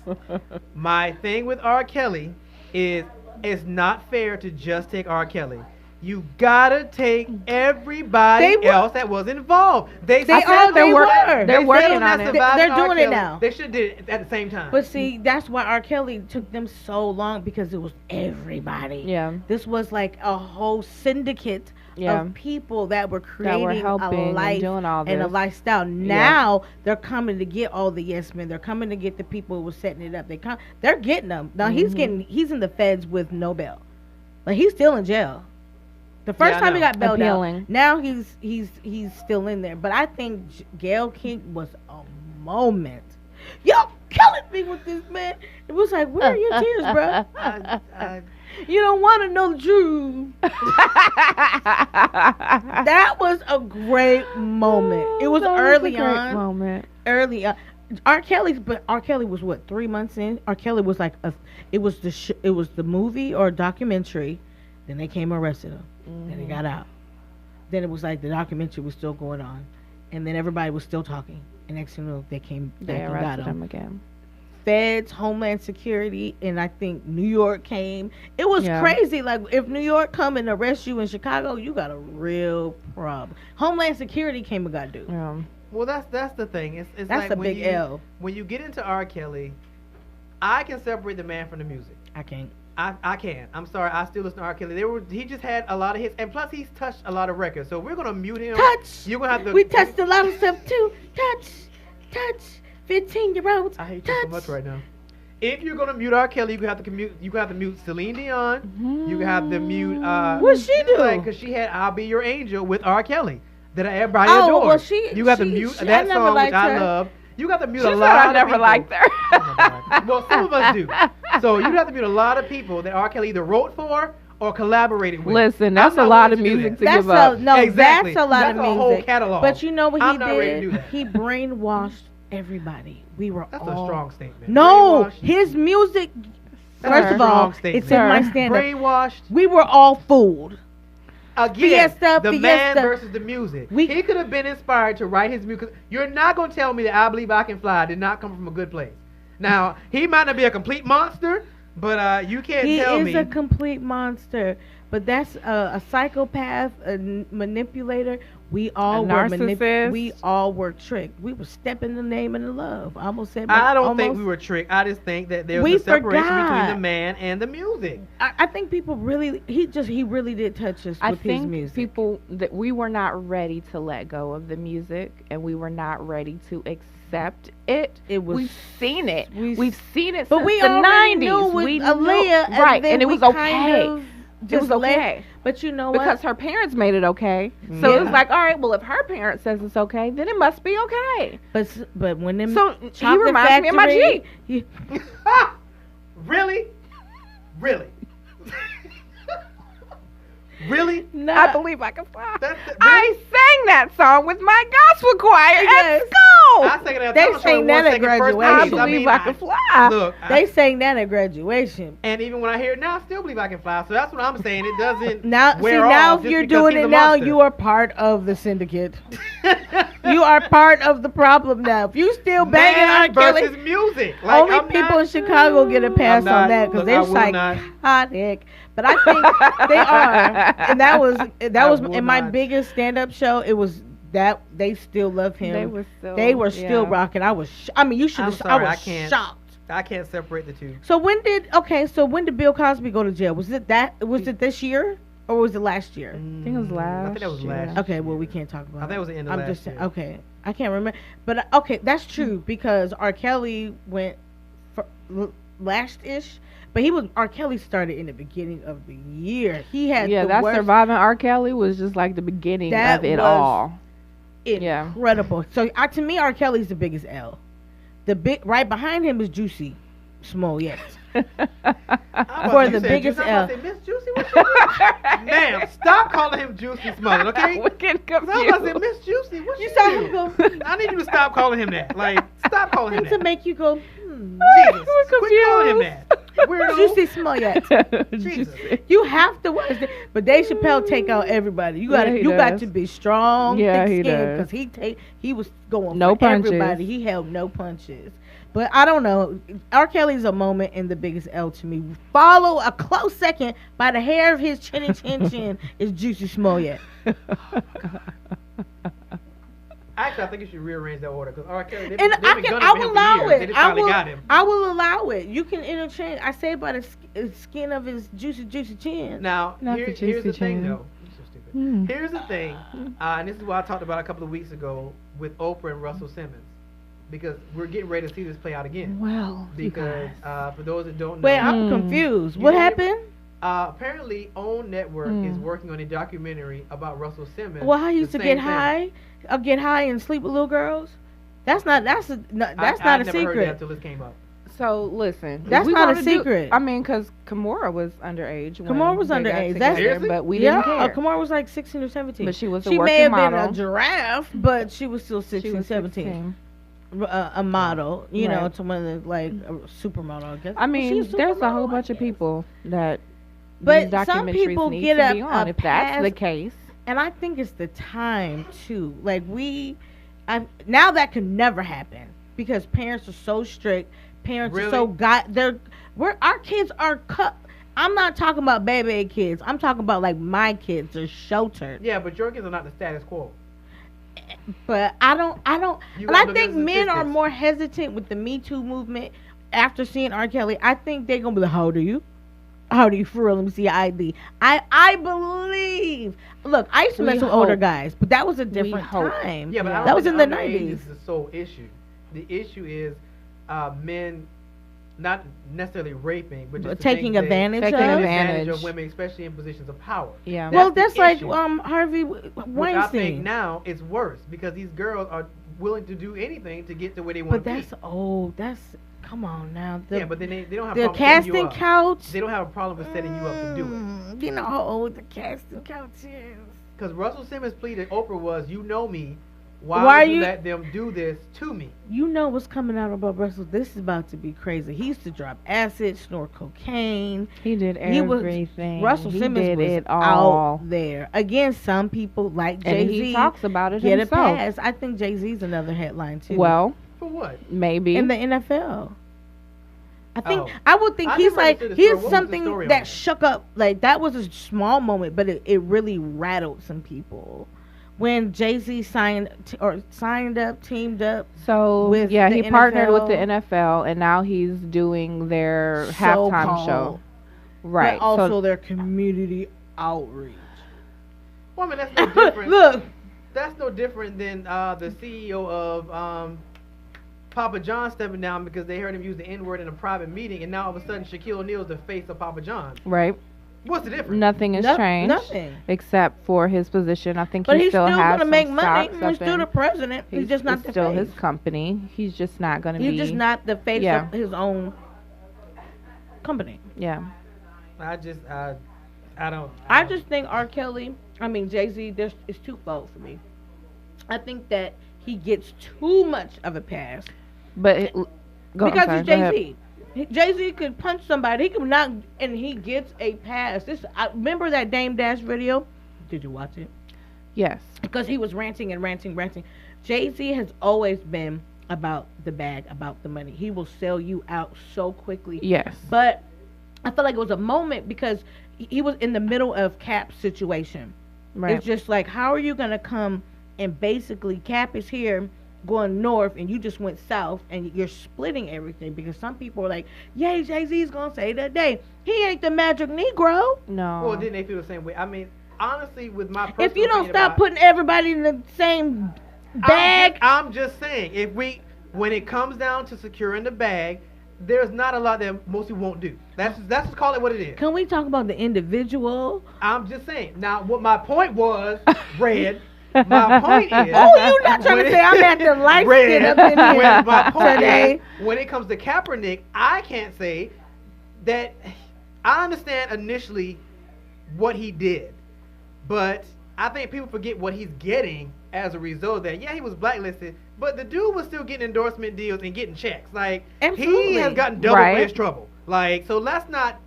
My thing with R. Kelly is it's not fair to just take R. Kelly. You gotta take everybody They were- else that was involved. They They said are- they were. They're They working said on that it. survived They're R. doing it Kelly. now. They should did it at the same time. But see, that's why R. Kelly took them so long, because it was everybody. Yeah. This was like a whole syndicate Yeah. of people that were That creating were helping a and life doing all and a this. lifestyle. Now they're coming to get all the yes men. They're coming to get the people who were setting it up. They're getting them. Now he's in the feds with no bail. Like, he's still in jail. The first Yeah, I time he know. got bailed Appealing. out. Now he's still in there. But I think Gayle King was a moment. Y'all killing me with this, man. It was like, where are your tears, bro? You don't want to know the truth. That was a great moment. It was That a early great on. moment. Early on. R. Kelly was what, 3 months in? R. Kelly was like it was the movie or documentary. Then they came and arrested him. Then he got out. Then it was like the documentary was still going on, and then everybody was still talking. And next thing you know, they came back They and got arrested him. him again. Feds, Homeland Security, and I think New York came. It was Yeah. crazy. Like, if New York come and arrest you in Chicago, you got a real problem. Homeland Security came and got dude. Yeah. Well, that's the thing. It's That's like a when big you, L. When you get into R. Kelly, I can separate the man from the music. I can't. I can. I'm sorry. I still listen to R. Kelly. He just had a lot of hits, and plus he's touched a lot of records. So we're gonna mute him. Touch. You're gonna have to. We touched a lot of stuff too. Touch. 15-year-olds. I hate touch. you so much right now. If you're gonna mute R. Kelly, you gonna have to mute. You gonna have to mute Celine Dion. You gonna have to mute. What'd she do? Because she had "I'll Be Your Angel" with R. Kelly that everybody Oh, adored. well, you got to mute I that never song, which liked I her. love. You got to mute She a said lot I of never people. liked her. Oh my God. Well, some of us do. So you have to mute a lot of people that R. Kelly either wrote for or collaborated with. Listen, that's I'm a not lot of willing to do music that. to give up. Exactly. That's a lot That's of a music. whole catalog. But you know what I'm he not ready to do did? that. He brainwashed everybody. We were That's all a strong statement. No, Brainwashed. his music. That's First a of all, strong statement. it's in my Sir. stand-up. Brainwashed. We were all fooled. Again, Fiesta, the man Fiesta. versus the music. We- He could have been inspired to write his music. You're not going to tell me that "I Believe I Can Fly" did not come from a good place. Now, he might not be a complete monster, but you can't He tell is me. a complete monster. But that's a psychopath, manipulator. We all A were narcissist. we all were tricked. We were stepping the name in the love. I almost said. I don't think almost- we were tricked. I just think that there's We a separation forgot. between the man and the music. I think people really. He really did touch us I with his think music. people that we were not ready to let go of the music, and we were not ready to accept it. It was- We've seen it. we- We've seen it But since we the already 90s. knew with we Aaliyah, knew, right, then and it we was kind okay. of- it was okay. But you know what? Because her parents made it okay. So Yeah. it's like, all right, well, if her parents says it's okay, then it must be okay. But when them So he Chocolate reminds me of my Factory- G. Really? Really? Really? No, I believe I can fly. Really? I sang that song with my gospel choir Yes. at school. I sang it at They talent show sang in that 1 at second first graduation. I grade. believe mean, I can fly. Look, they sang that at graduation. and even when I hear it now, I still believe I can fly. So that's what I'm saying. It doesn't Now, wear now off if just you're because doing he's it a now, monster. you are part of the syndicate. You are part of the problem now. If you still banging Man R. Kelly, versus music. Like, only I'm people not, in Chicago get a pass I'm not- on that because look, I they're will not. psychotic. But I think they are, and that was will in my not. biggest stand-up show. It was that they still love him. They were still yeah. rocking. I mean, you should I'm have. I sorry, was I can't. shocked. I can't separate the two. So when did Bill Cosby go to jail? Was it this year or was it last year? I think it was last. I think that was year. last. Okay, well we can't talk about. I think it was the end of I'm last just year. okay. I can't remember, but okay, that's true because R. Kelly went for last-ish, but R. Kelly started in the beginning of the year. He had Yeah, the that worst, Surviving R. Kelly was just like the beginning That of it was- all. Yeah. incredible. So to me, R. Kelly's the biggest L. The big right behind him is Juicy Smollett. For the biggest L. Miss Juicy, what you doing? Ma'am, stop calling him Juicy Smollett, okay? We're getting I was about to say, confused. Miss Juicy, what You you saw doing? him go. I need you to stop calling him that. Like, stop calling him Things to that. make you go. Jesus, quit calling him that. Weirdo. Juicy Smollett. Jesus. You have to watch it. But Dave Chappelle take out everybody. You got Yeah, he you got does. to be strong, Yeah, he thick skinned, does. because he was going No for punches. everybody. He held no punches. But I don't know. R. Kelly's a moment in the biggest L to me. Follow a close second by the hair of his chin is Juicy Smollett. Actually, I think you should rearrange that order because R. Kelly, they've And been gunning I for will him allow for years. They it. just finally got him. I will allow it. You can interchange. I say by the skin of his juicy chin. Now, Not the here's juicy the thing, chin. though. You're so stupid. Mm. Here's the thing, and this is what I talked about a couple of weeks ago with Oprah and Russell Simmons, because we're getting ready to see this play out again. Well, you Because guys. for those that don't know, Wait, I'm Mm. confused. You What know- happened? apparently OWN Network Mm. is working on a documentary about Russell Simmons. Well, I the used to same get thing. high. I'll get high and sleep with little girls. That's not a I not never a heard that secret. until this came up. So listen, That's we not a wanna do- secret. I mean, because Kimora was underage. when Kimora was they got underage. together, That's- Seriously? but we Yeah, didn't care. Kamara was like 16 or 17. But she was a She may working have model. been a giraffe, but she was still She 16, was 17. A model, you know, Right. to one of the like a supermodel. I guess. I Was she mean, there's a supermodel? whole I bunch of guess. people that But these some documentaries people need get to be a on. If that's the pass. case, And I think it's the time too. Like now that could never happen because parents are so strict. Parents are so Really? our kids are cut. I'm not talking about baby kids. I'm talking about like my kids are sheltered. Yeah, but your kids are not the status quo. But I don't, You and gotta I look think at the men are statistics. more hesitant with the Me Too movement after seeing R. Kelly. I think they're gonna be like, "How old are you? How old are you for real? Let me see your ID." I believe. Look, I used to We mess with older hope. guys, but that was a different hope. time. Yeah, but I don't that was think in the underage 90s. is the sole issue. The issue is men not necessarily raping, but just the Taking things that- advantage Taking of. advantage. of women, especially in positions of power. yeah. That's Well, the that's like issue. Harvey Which I think Weinstein. now it's worse because these girls are willing to do anything to get to where they want But to be. that's old. That's come on now. The, Yeah, but then they don't have the a problem setting you casting up. couch. They don't have a problem with setting you up to do it. You know how old the casting couch is. Because Russell Simmons' plea to Oprah was, "You know me. Why Why would you you- let them do this to me?" You know what's coming out about Russell? This is about to be crazy. He used to drop acid, snort cocaine. He did He was- everything. Russell he Simmons did was it all. out there. Again, some people like And Jay-Z he talks about it get himself. a pass. I think Jay-Z's another headline too. Well, For what? maybe. in the NFL. I think Oh. I would think I he's never like understood the story. he's What was the something story on that that? shook up, like that was a small moment, but it really rattled some people when Jay-Z signed up, teamed up. So with yeah, the he partnered with the NFL. NFL, and now he's doing their halftime show. Right. But also so their community outreach. Well, I mean, that's no different. Look, That's no different than the CEO of Papa John stepping down because they heard him use the N-word in a private meeting, and now all of a sudden Shaquille O'Neal's the face of Papa John. right. What's the difference? Nothing has changed. Nothing. Except for his position. I think But he he's still still has gonna make some money. stocks He's still the president. He's just not it's the still face. his company. He's just not going to be. He's just not the face Yeah. of his own company. Yeah. I don't. I just think R. Kelly, Jay-Z, it's twofold for me. I think that he gets too much of a pass But because he's Jay-Z. Jay-Z could punch somebody. He could knock, and he gets a pass. I remember that Dame Dash video. Did you watch it? Yes. Because he was ranting and ranting. Jay-Z has always been about the bag, about the money. He will sell you out so quickly. Yes. But I feel like it was a moment because he was in the middle of Cap's situation. Right. It's just like, how are you going to come and basically Cap is here going north and you just went south and you're splitting everything because some people are like, yay, Jay-Z's going to say that day. He ain't the magic Negro. No. Well, didn't they feel the same way? I mean, honestly, with my personal If you don't opinion stop about- putting everybody in the same bag. I'm just saying, when it comes down to securing the bag, there's not a lot that most people won't do. Let's just call it what it is. Can we talk about the individual? I'm just saying. Now, what my point was, Red. My point is. Oh, you not trying to say I'm at the light skin up in here My point today? is, when it comes to Kaepernick, I can't say that I understand initially what he did, but I think people forget what he's getting as a result of that. Yeah, he was blacklisted, but the dude was still getting endorsement deals and getting checks. Like, Absolutely. he has gotten double Right. for his trouble. Like, so let's not,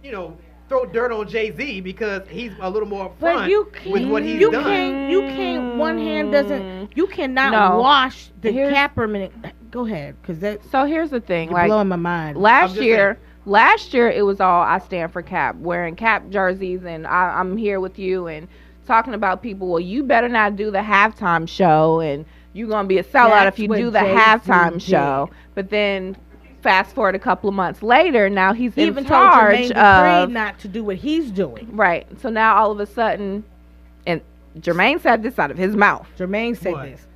throw dirt on Jay-Z because he's a little more But upfront you can't, with what he's you done. can't, one hand doesn't, you cannot No. wash the Here's- Kaepernick. Go ahead, because that's So here's the thing. you're Like blowing my mind. I'm last just year it was all I stand for Cap, wearing Cap jerseys and I'm here with you and talking about people. Well, you better not do the halftime show and you're gonna be a sellout That's if you what do the Jay-Z halftime did. show. But then fast forward a couple of months later, now he's He in even told charge Jermaine Dupri of not to do what he's doing. right. So now all of a sudden, and Jermaine said this out of his mouth. Jermaine said What? this.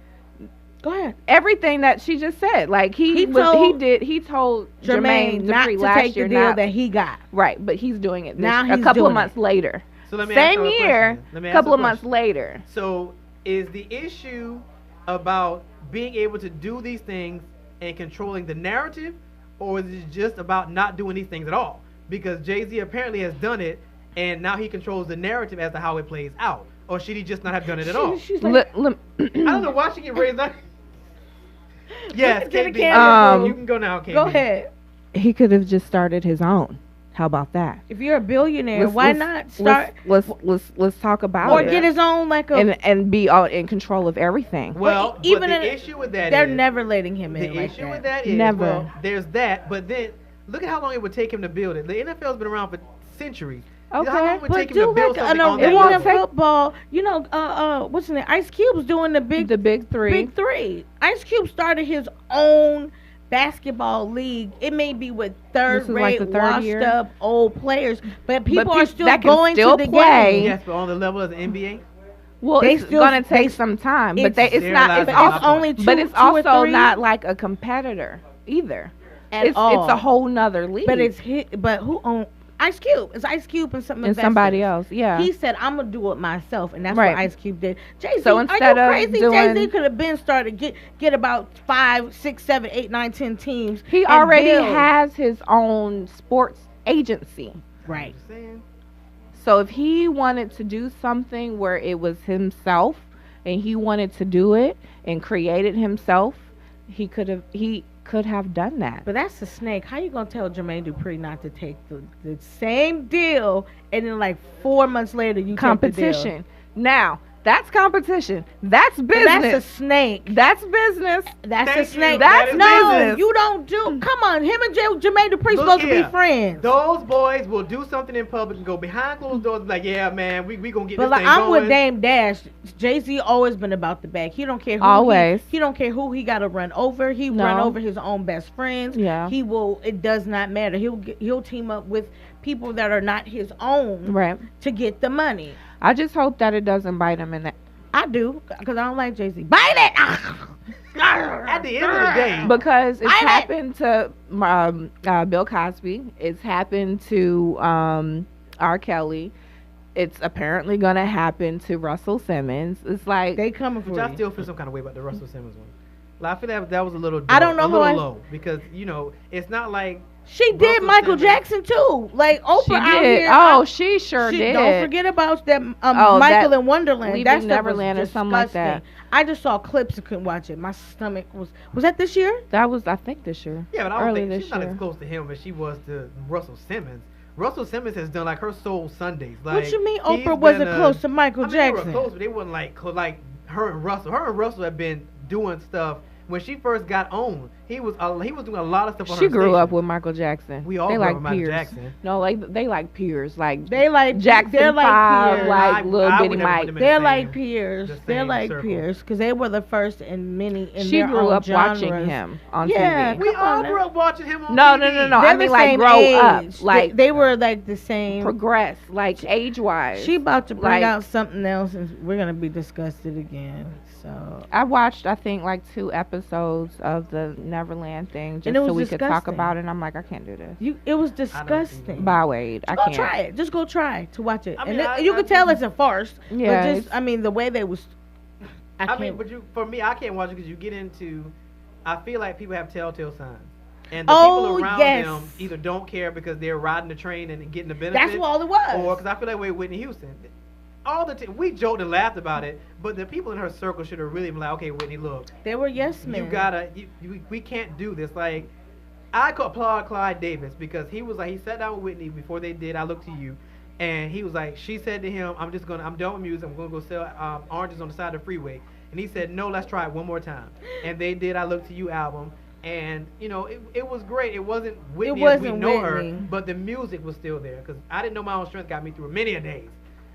Go ahead. Everything that she just said, like he told Jermaine not Dupri to last take year the deal not that he got. right, but he's doing it Now a he's couple of doing months it. later. So let me ask Same you a year, question. Let me a ask couple you a of months question. later. So is the issue about being able to do these things and controlling the narrative, or is it just about not doing these things at all? Because Jay-Z apparently has done it, and now he controls the narrative as to how it plays out. Or should he just not have done it at all? She's like, I don't know why she get raised up. Yes, Look into the KB. camera, You can go now, KB. go ahead. He could have just started his own. How about that? If you're a billionaire, why not start Let's talk about or it. get his own like a? and be all in control of everything. Well, even but the in- issue with that they're is, never letting him in. the like issue that. with that is, Never. well, there's that, but then look at how long it would take him to build it. The NFL's been around for centuries. Okay, How long it would But take him to do build like something an on that arena won't level? take- football. What's his name? Ice Cube's doing the big big three. Big three. Ice Cube started his own basketball league. It may be with This is like third-rate, the third year. washed-up old players, but people are peop- still that can going still to the play. game. Yes, but on the level of the NBA. Well, They it's still- gonna they- take some time, but it's- it's They're not. allowed It's to also, have only two, but it's two or also three not like a competitor either. at It's all. a whole nother league. But it's hit. But who own Ice Cube? It's Ice Cube and something. and somebody else. Yeah. He said, "I'm gonna do it myself," and that's Right. what Ice Cube did. Jay-Z, So are instead you of crazy? doing- Jay-Z could have been started get about 5, 6, 7, 8, 9, 10 teams. he and already build. has his own sports agency. right. Just saying. So if he wanted to do something where it was himself and he wanted to do it and create it himself, he could have done that. But that's a snake. How you gonna tell Jermaine Dupri not to take the same deal, and then like 4 months later you take the deal? Competition. Now, that's competition. That's But business. that's a snake. That's business. That's Thank a you. snake. That's no, business. you don't do. Come on, him and Jermaine Dupri Look supposed to here. be friends. Those boys will do something in public and go behind closed doors and be like, yeah, man, we gonna get But this like thing I'm going. with Dame Dash. Jay-Z always been about the bag. He don't care who Always. He don't care who he got to run over. He No. run over his own best friends. Yeah. He will. It does not matter. He'll team up with people that are not his own Right. to get the money. I just hope that it doesn't bite him in the I do because I don't like Jay-Z. Bite it. At the end of the day, because it's Bite it. happened to Bill Cosby. It's happened to R. Kelly. it's apparently gonna happen to Russell Simmons. It's like They coming for Which I you. still feel some kind of way about the Russell Simmons one. Like, I feel that was a little. I don't know a who little low because it's not like She did Russell Michael Simmons. Jackson too. Like Oprah she out did. here. Oh, she sure She- did. Don't forget about that Oh, Michael that in Wonderland. Leaving That stuff Neverland or was something like that. disgusting. I just saw clips and couldn't watch it. My stomach was that this year? That was, I think, this year. Yeah, but I don't Early think this she's not year. as close to him as she was to Russell Simmons. Russell Simmons has done like her Soul Sundays. Like, What you mean he's Oprah wasn't been, close to Michael I mean, they Jackson? were close, but they wasn't like her and Russell. Her and Russell have been doing stuff. When she first got on, he was doing a lot of stuff on her She grew up station. with Michael Jackson. We all they grew up like with Michael peers. Jackson. No, like they like peers. Like They like Jackson They're like 5, peers. like Little I Bitty would never put Mike. them in They're the like same- peers. the They're same like circle. peers because they were the first in many in She their grew own up watching genres. him on Yeah, TV. We Come on all now. grew up watching him on No, TV. no, no, no. They're I the mean, like same grow age. up, like they were like the same. progress, like age wise. She about to bring like- out something else, and we're gonna be disgusted again. So I watched, I think, like 2 episodes of the Neverland thing just And it so was we could talk disgusting. about it. And I'm like, I can't do this. it was disgusting. Bye, Wade. I Go can't. try it. Just go try to watch it, I and mean, you I can tell think- it's a farce. Yeah, but just it's- I mean the way they was. I I can't. mean, but for me, I can't watch it because you get into. I feel like people have telltale signs, and the Oh, people around yes. them either don't care because they're riding the train and getting the benefits. That's all it was. Or because I feel like with Whitney Houston, all the we joked and laughed about it, but the people in her circle should have really been like, okay, Whitney, look, They were yes men. we can't do this. Like, I could applaud Clyde Davis because he was like, he sat down with Whitney before they did I Look to You, and he was like, she said to him, I'm done with music, I'm gonna go sell oranges on the side of the freeway, and he said, no, let's try it one more time, and they did I Look to You album. And it was great. It wasn't Whitney as we wasn't know Whitney. her, but the music was still there. Because I Didn't Know My Own Strength got me through many a days.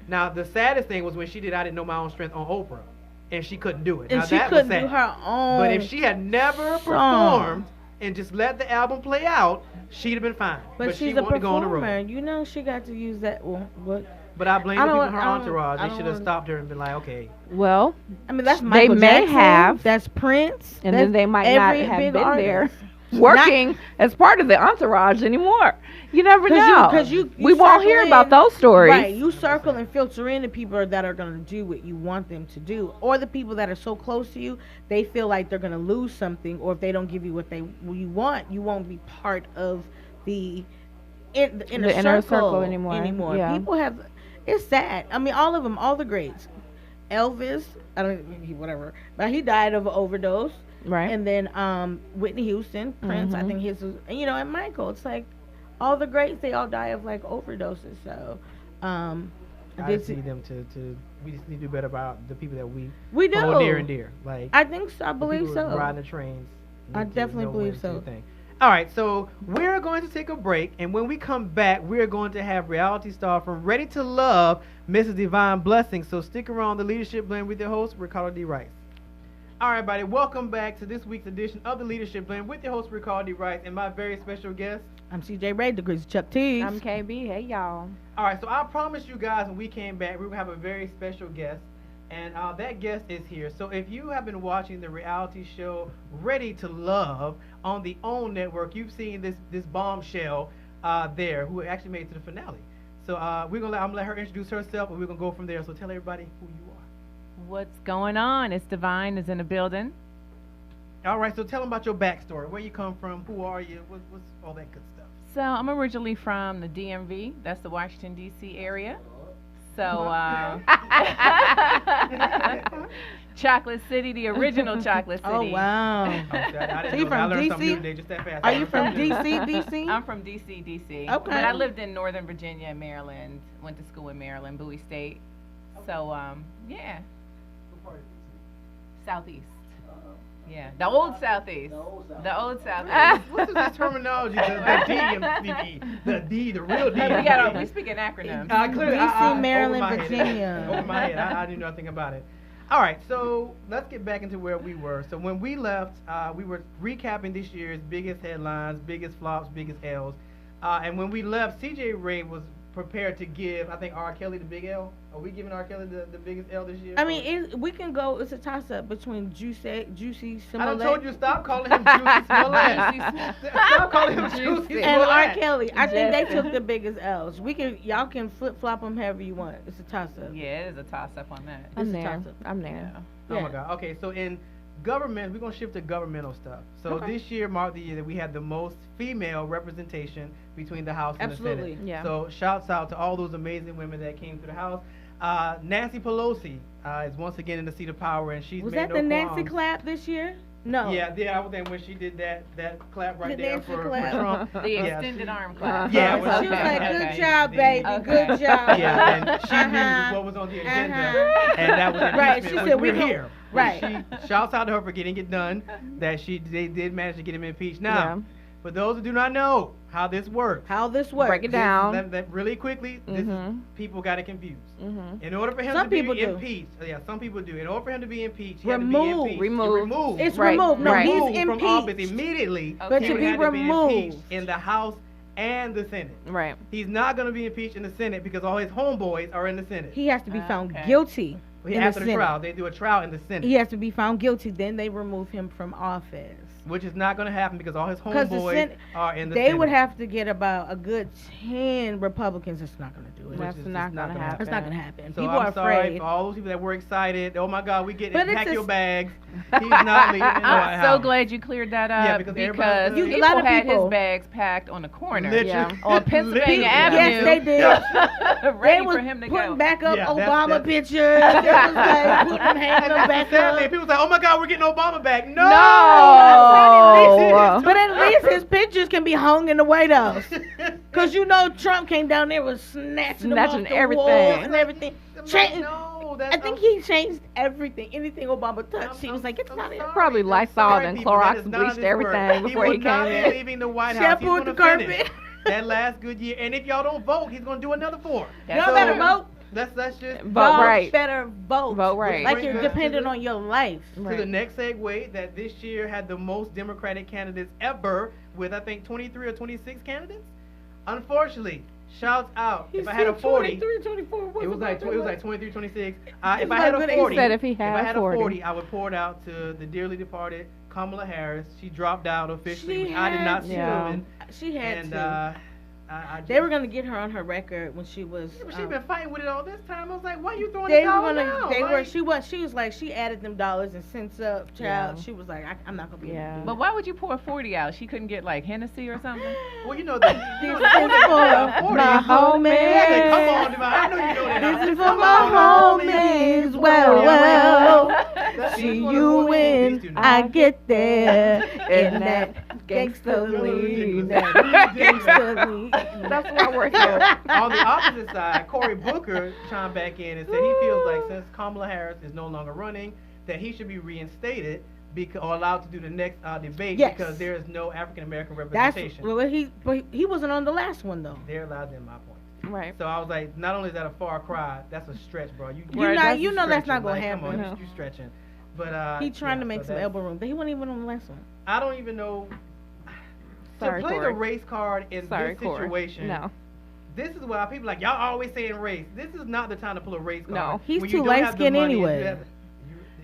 Now the saddest thing was when she did I Didn't Know My Own Strength on Oprah, and she couldn't do it. and Now, she that was couldn't sad. do her own. But if she had never song. performed and just let the album play out, she'd have been fine. But she she's a wanted to go on the performer. road. You know she got to use that. Well, what? But I blame I the people don't- in her I don't- entourage. I They don't should have wanna- stopped her and been like, okay. Well, I mean, that's They Michael may Jackson. have. That's Prince. and that's then they might not every have big been there artist. working as part of the entourage anymore. You never 'Cause know. because you we won't hear circle about in- those stories. Right, you circle and filter in the people that are going to do what you want them to do, or the people that are so close to you, they feel like they're going to lose something, or if they don't give you what you want, you won't be part of the inner circle anymore. Yeah. People have, it's sad. I mean, all of them, all the greats. Elvis, I don't, whatever, but he died of an overdose. Right. And then Whitney Houston, Prince, I Mhm. think his was, and Michael. It's like all the greats, they all die of like overdoses. So I this- just need them to. We just need to do better about the people that we we do. hold near and dear. Like, I think so. I the believe people so. riding the trains. I need to definitely know believe when to do so. things. All right, so we're going to take a break, and when we come back, we're going to have reality star from Ready to Love, Mrs. Devyne Blessing. So stick around, the Leadership Blend with your host, Ricardo D. Rice. All right, everybody, welcome back to this week's edition of the Leadership Blend with your host, Ricardo D. Rice, and my very special guest. I'm Ceejay Ray, the Greasy Chuck Tees. I'm KB. Hey, y'all. All right, so I promised you guys when we came back, we were going to have a very special guest, and that guest is here. So if you have been watching the reality show Ready to Love on the OWN network, you've seen this bombshell there who actually made it to the finale. So I'm gonna let her introduce herself, and we're gonna go from there. So tell everybody who you are. What's going on? It's Devyne is in the building. All right, so tell them about your backstory, where you come from, who are you, what's all that good stuff. So I'm originally from the DMV. That's the Washington D.C. area. So Chocolate City, the original Chocolate City. Oh wow. Oh, shit, I didn't So you know that. I from learned something new DC? today just that fast. Are you from DC, DC? I'm from D.C. Okay. But I lived in Northern Virginia and Maryland. Went to school in Maryland, Bowie State. So yeah. Southeast. Yeah, the old Southeast. The old Southeast. What's this terminology? The D, the real D. We speak in acronyms. Clearly, DC, Maryland, over my head. Virginia. Over my head. I didn't know nothing about it. All right, so let's get back into where we were. So when we left, we were recapping this year's biggest headlines, biggest flops, biggest L's. And when we left, Ceejay Ray was prepared to give, I think, R. Kelly the big L. Are we giving R. Kelly the biggest L this year? I mean, we can go. It's a toss up between Juicy I Smollett done told you stop calling him Juicy Smollett. Stop calling him Juicy and R. Smollett. Kelly. I think they took the biggest L's. Y'all can flip flop them however you want. It's a toss up. Yeah, it is a toss up on that. I'm It's a there. toss-up. I'm there. Oh Yeah. my God. Okay, so in government, we're gonna shift to governmental stuff. So Okay. this year marked the year that we had the most female representation between the House and the Absolutely. Senate. Yeah. So shouts out to all those amazing women that came to the House. Nancy Pelosi is once again in the seat of power, and she's Was made that no the Nancy qualms. clap this year? No. Yeah, I was there when she did that clap right The there Nancy for clap. Trump. The Yeah. extended arm clap. Yeah, She well, was like, Okay. "Good job, The- baby. Okay. Good job." Yeah, and she Uh-huh. knew what was on the agenda, Uh-huh. and that was impeachment. Right, she which said, "We we're gon-" here. Right. She shouts out to her for getting it done. That they did manage to get him impeached. Now, Yeah. for those who do not know how this works, How this works? Break it down. That really quickly, this is, Mhm. people got it confused. Mhm. In order for him Some to be people do. impeached, yeah, some people do. In order for him to be impeached, he had to Removed. be impeached. Removed. It's Right, removed. No, right. he's Removed from office impeached. immediately. But he to would be have removed. impeached in the House and the Senate. Right. He's not going to be impeached in the Senate because all his homeboys are in the Senate. He has to be found Okay. guilty in After the the Senate. trial, they do a trial in the Senate, He has to be found guilty. Then they remove him from office. which is not going to happen because all his 'Cause the homeboys Senate- are in the They Senate. would have to get about a good 10 Republicans. It's not going to do it. That's is not just not gonna gonna happen. It's not going to happen. So People I'm are sorry afraid. for all those people that were excited. Oh my God, we get But it. it's Pack a your s- bags. He's not leaving the White I'm so House. glad you cleared that up Yeah, because everybody- because You- a lot people of had people- his bags packed on the corner Literally. Yeah. on Pennsylvania Literally. Avenue. Yes, they did. They ready was for him to putting go. back up Yeah, Obama that's- pictures. They was like putting hanging And them that's back the sad up. thing. People say, "Oh my God, we're getting Obama back." No. No. But at least his pictures can be hung in the White House. Cause you know Trump came down there was snatching them off Snatching the everything. walls and everything. No, that's I think he changed everything. Anything Obama touched, he was like, "It's not it." Probably Lysol and Clorox bleached everything before he will not came be in. leaving the White House. Shampoo He's the gonna finish carpet. that last good year. And if y'all don't vote, he's gonna do another 4. That's Y'all so- better vote. That's just Vote Y'all right. better vote. Vote right. Like Bring you're us to dependent the- on your life. to the Right. next segue that this year had the most Democratic candidates ever, with I think 23 or 26 candidates. Unfortunately, shouts out. He If I had a said 40, 23, 24. it was like 23, 26. If I It's had not a good. 40, He said if he I had had 40. a 40, I would pour it out to the dearly departed Kamala Harris. She dropped out officially, She which I did not had see to. coming. She had And to. I just, They were gonna get her on her record when she was. Yeah, but she's been fighting with it all this time. I was like, why are you throwing They the were towel gonna. down? They Like, were. She was like she added them dollars and cents up. Child. Yeah. She was like, I'm not gonna be. Yeah. Able to But do why would you pour 40 out? She couldn't get like Hennessy or something? Well, you know that. This You is know that for 40. my homies. Yeah, come on, Devyne. I know you know that. This is for Come my on, homies. Well. That's See one of you the movies when these two know. I get there in that gangsta lean. That's That gangsta lean. That's why we're here. On the opposite side, Cory Booker chimed back in and said he feels like since Kamala Harris is no longer running, that he should be reinstated or allowed to do the next debate Yes. because there is no African American That's representation. well, but he wasn't on the last one though. There lies in my point. Right. So I was like, not only is that a far cry, that's a stretch, bro. You know that's not gonna Come on, happen. you stretching. But He trying yeah, to make so some that's- elbow room, but he wasn't even on the last one. I don't even know. Sorry, to play Corey. the race card in Sorry, this Corey. situation. No. This is why people like y'all always saying race. This is not the time to pull a race card. No. He's when too you don't have the light-skinned money and anyway. you have-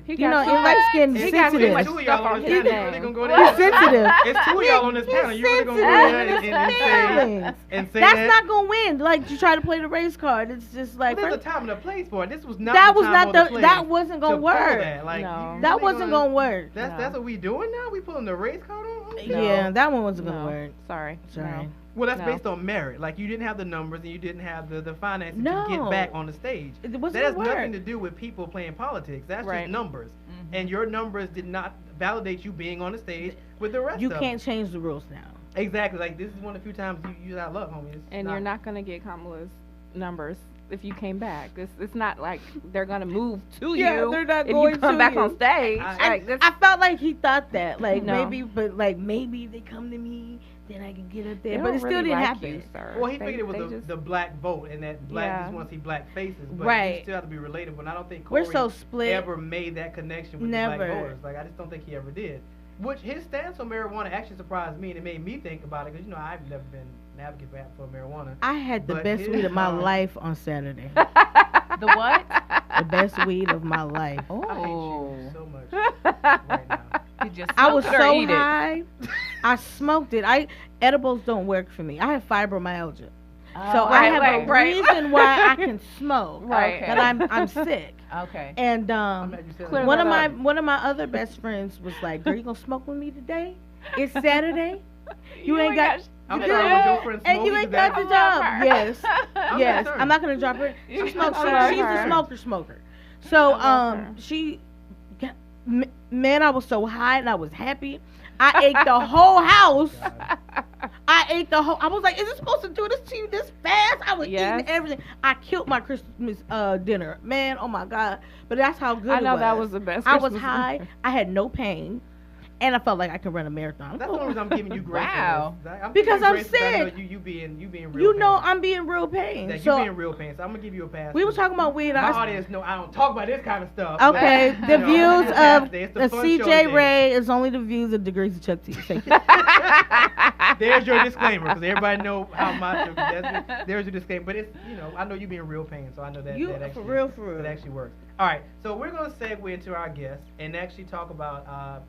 He You know, got in light skin He got too sensitive. much Two of stuff y'all on on this his panel. You really name. gonna go He's there? sensitive. It's two of y'all on this panel. You really gonna go there and say That's that? not gonna win. Like you try to play the race card, it's just like But there's a first- time and a place for it. This was not. that the was time not or the place that wasn't to gonna pull work. That. Like, No. you That really wasn't gonna work. That's what we doing now. We pulling the race card on. No. Yeah, that one wasn't gonna No. work. Sorry. Sorry. No. Well, that's No. based on merit. Like you didn't have the numbers and you didn't have the finances No. to get back on the stage. It wasn't That has gonna work. nothing to do with people playing politics. That's Right. just numbers. And your numbers did not validate you being on the stage with the rest You of can't them. change the rules now. Exactly. Like this is one of the few times you got luck, homie. It's And you're not gonna get Kamala's numbers if you came back. It's not like they're gonna move to Yeah, you they're not if going you come to back you. on stage. I- I felt like he thought that, like No. maybe they come to me, then I can get up they there. But don't it still really didn't like happen. you, sir. Well, he They- figured it they was just- the black vote, and that black Yeah. just want to see black faces. But Right. you still have to be relatable. And I don't think We're Corey so split. ever made that connection with the Never. black voters. Like I just don't think he ever did. Which his stance on marijuana actually surprised me, and it made me think about it because I've never been advocate for marijuana. I had the But best his weed of my mom- life on Saturday. The what? The best weed of my life. Oh. I hate you so much right now. You just I was smoke it or so eat it? high. I smoked it. Edibles don't work for me. I have fibromyalgia. So I have a reason why I can smoke. Right. Okay. But I'm sick. Okay. And I'm glad you said Clear that. one of my other best friends was like, "Girl, you gonna smoke with me today? It's Saturday. You ain't got." I'm you sorry, good? was your friend And you smoking? ain't got the I love job. her. Yes. Yes. concerned. I'm not gonna drop her. She smokes. I love She's her. the smoker. So I love her. she, man, I was so high and I was happy. I ate the whole house. I was like, is it supposed to do this to you this fast? I was Yes. eating everything. I killed my Christmas dinner. Man, oh my God. But that's how good I it know was. that was the best. I was Christmas high. dinner. I had no pain. And I felt like I could run a marathon. That's the only reason I'm giving you grace. Wow. For this. Because I'm giving grace 'cause I know sick. you being real. You know pain. I'm being real pain. That you So being real pain. So I'm gonna give you a pass. we were talking about weed. My I, audience know I don't talk about this kind of stuff. okay, but, the you know, views it's half of day. It's the fun show CJ today. Ray is only the views of Degrees of Chuck T. Thank you. There's your disclaimer, because everybody know how much. There's your disclaimer, but it's I know you being real pain, so I know that You that actually, for real. that actually works. All right, so we're gonna segue into our guest and actually talk about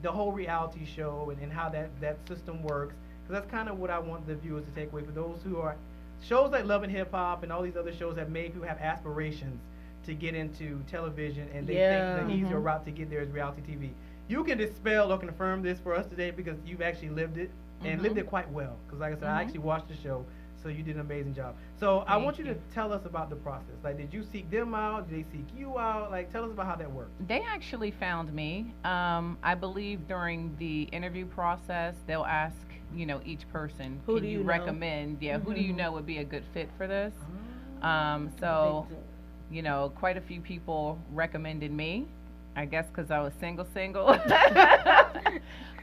the whole reality show and how that system works, because that's kind of what I want the viewers to take away. For those who are shows like Love and Hip Hop and all these other shows that made people have aspirations to get into television, and they think the easier route to get there is reality TV. You can dispel or confirm this for us today because you've actually lived it and lived it quite well. Because like I said, I actually watched the show, so you did an amazing job. So I want you to tell us about the process. Like, did you seek them out? Did they seek you out? Like, tell us about how that worked. They actually found me. I believe during the interview process, they'll ask, each person, Who can do you you know? recommend? Yeah, who do you know would be a good fit for this? Oh. So, quite a few people recommended me. I guess because I was single.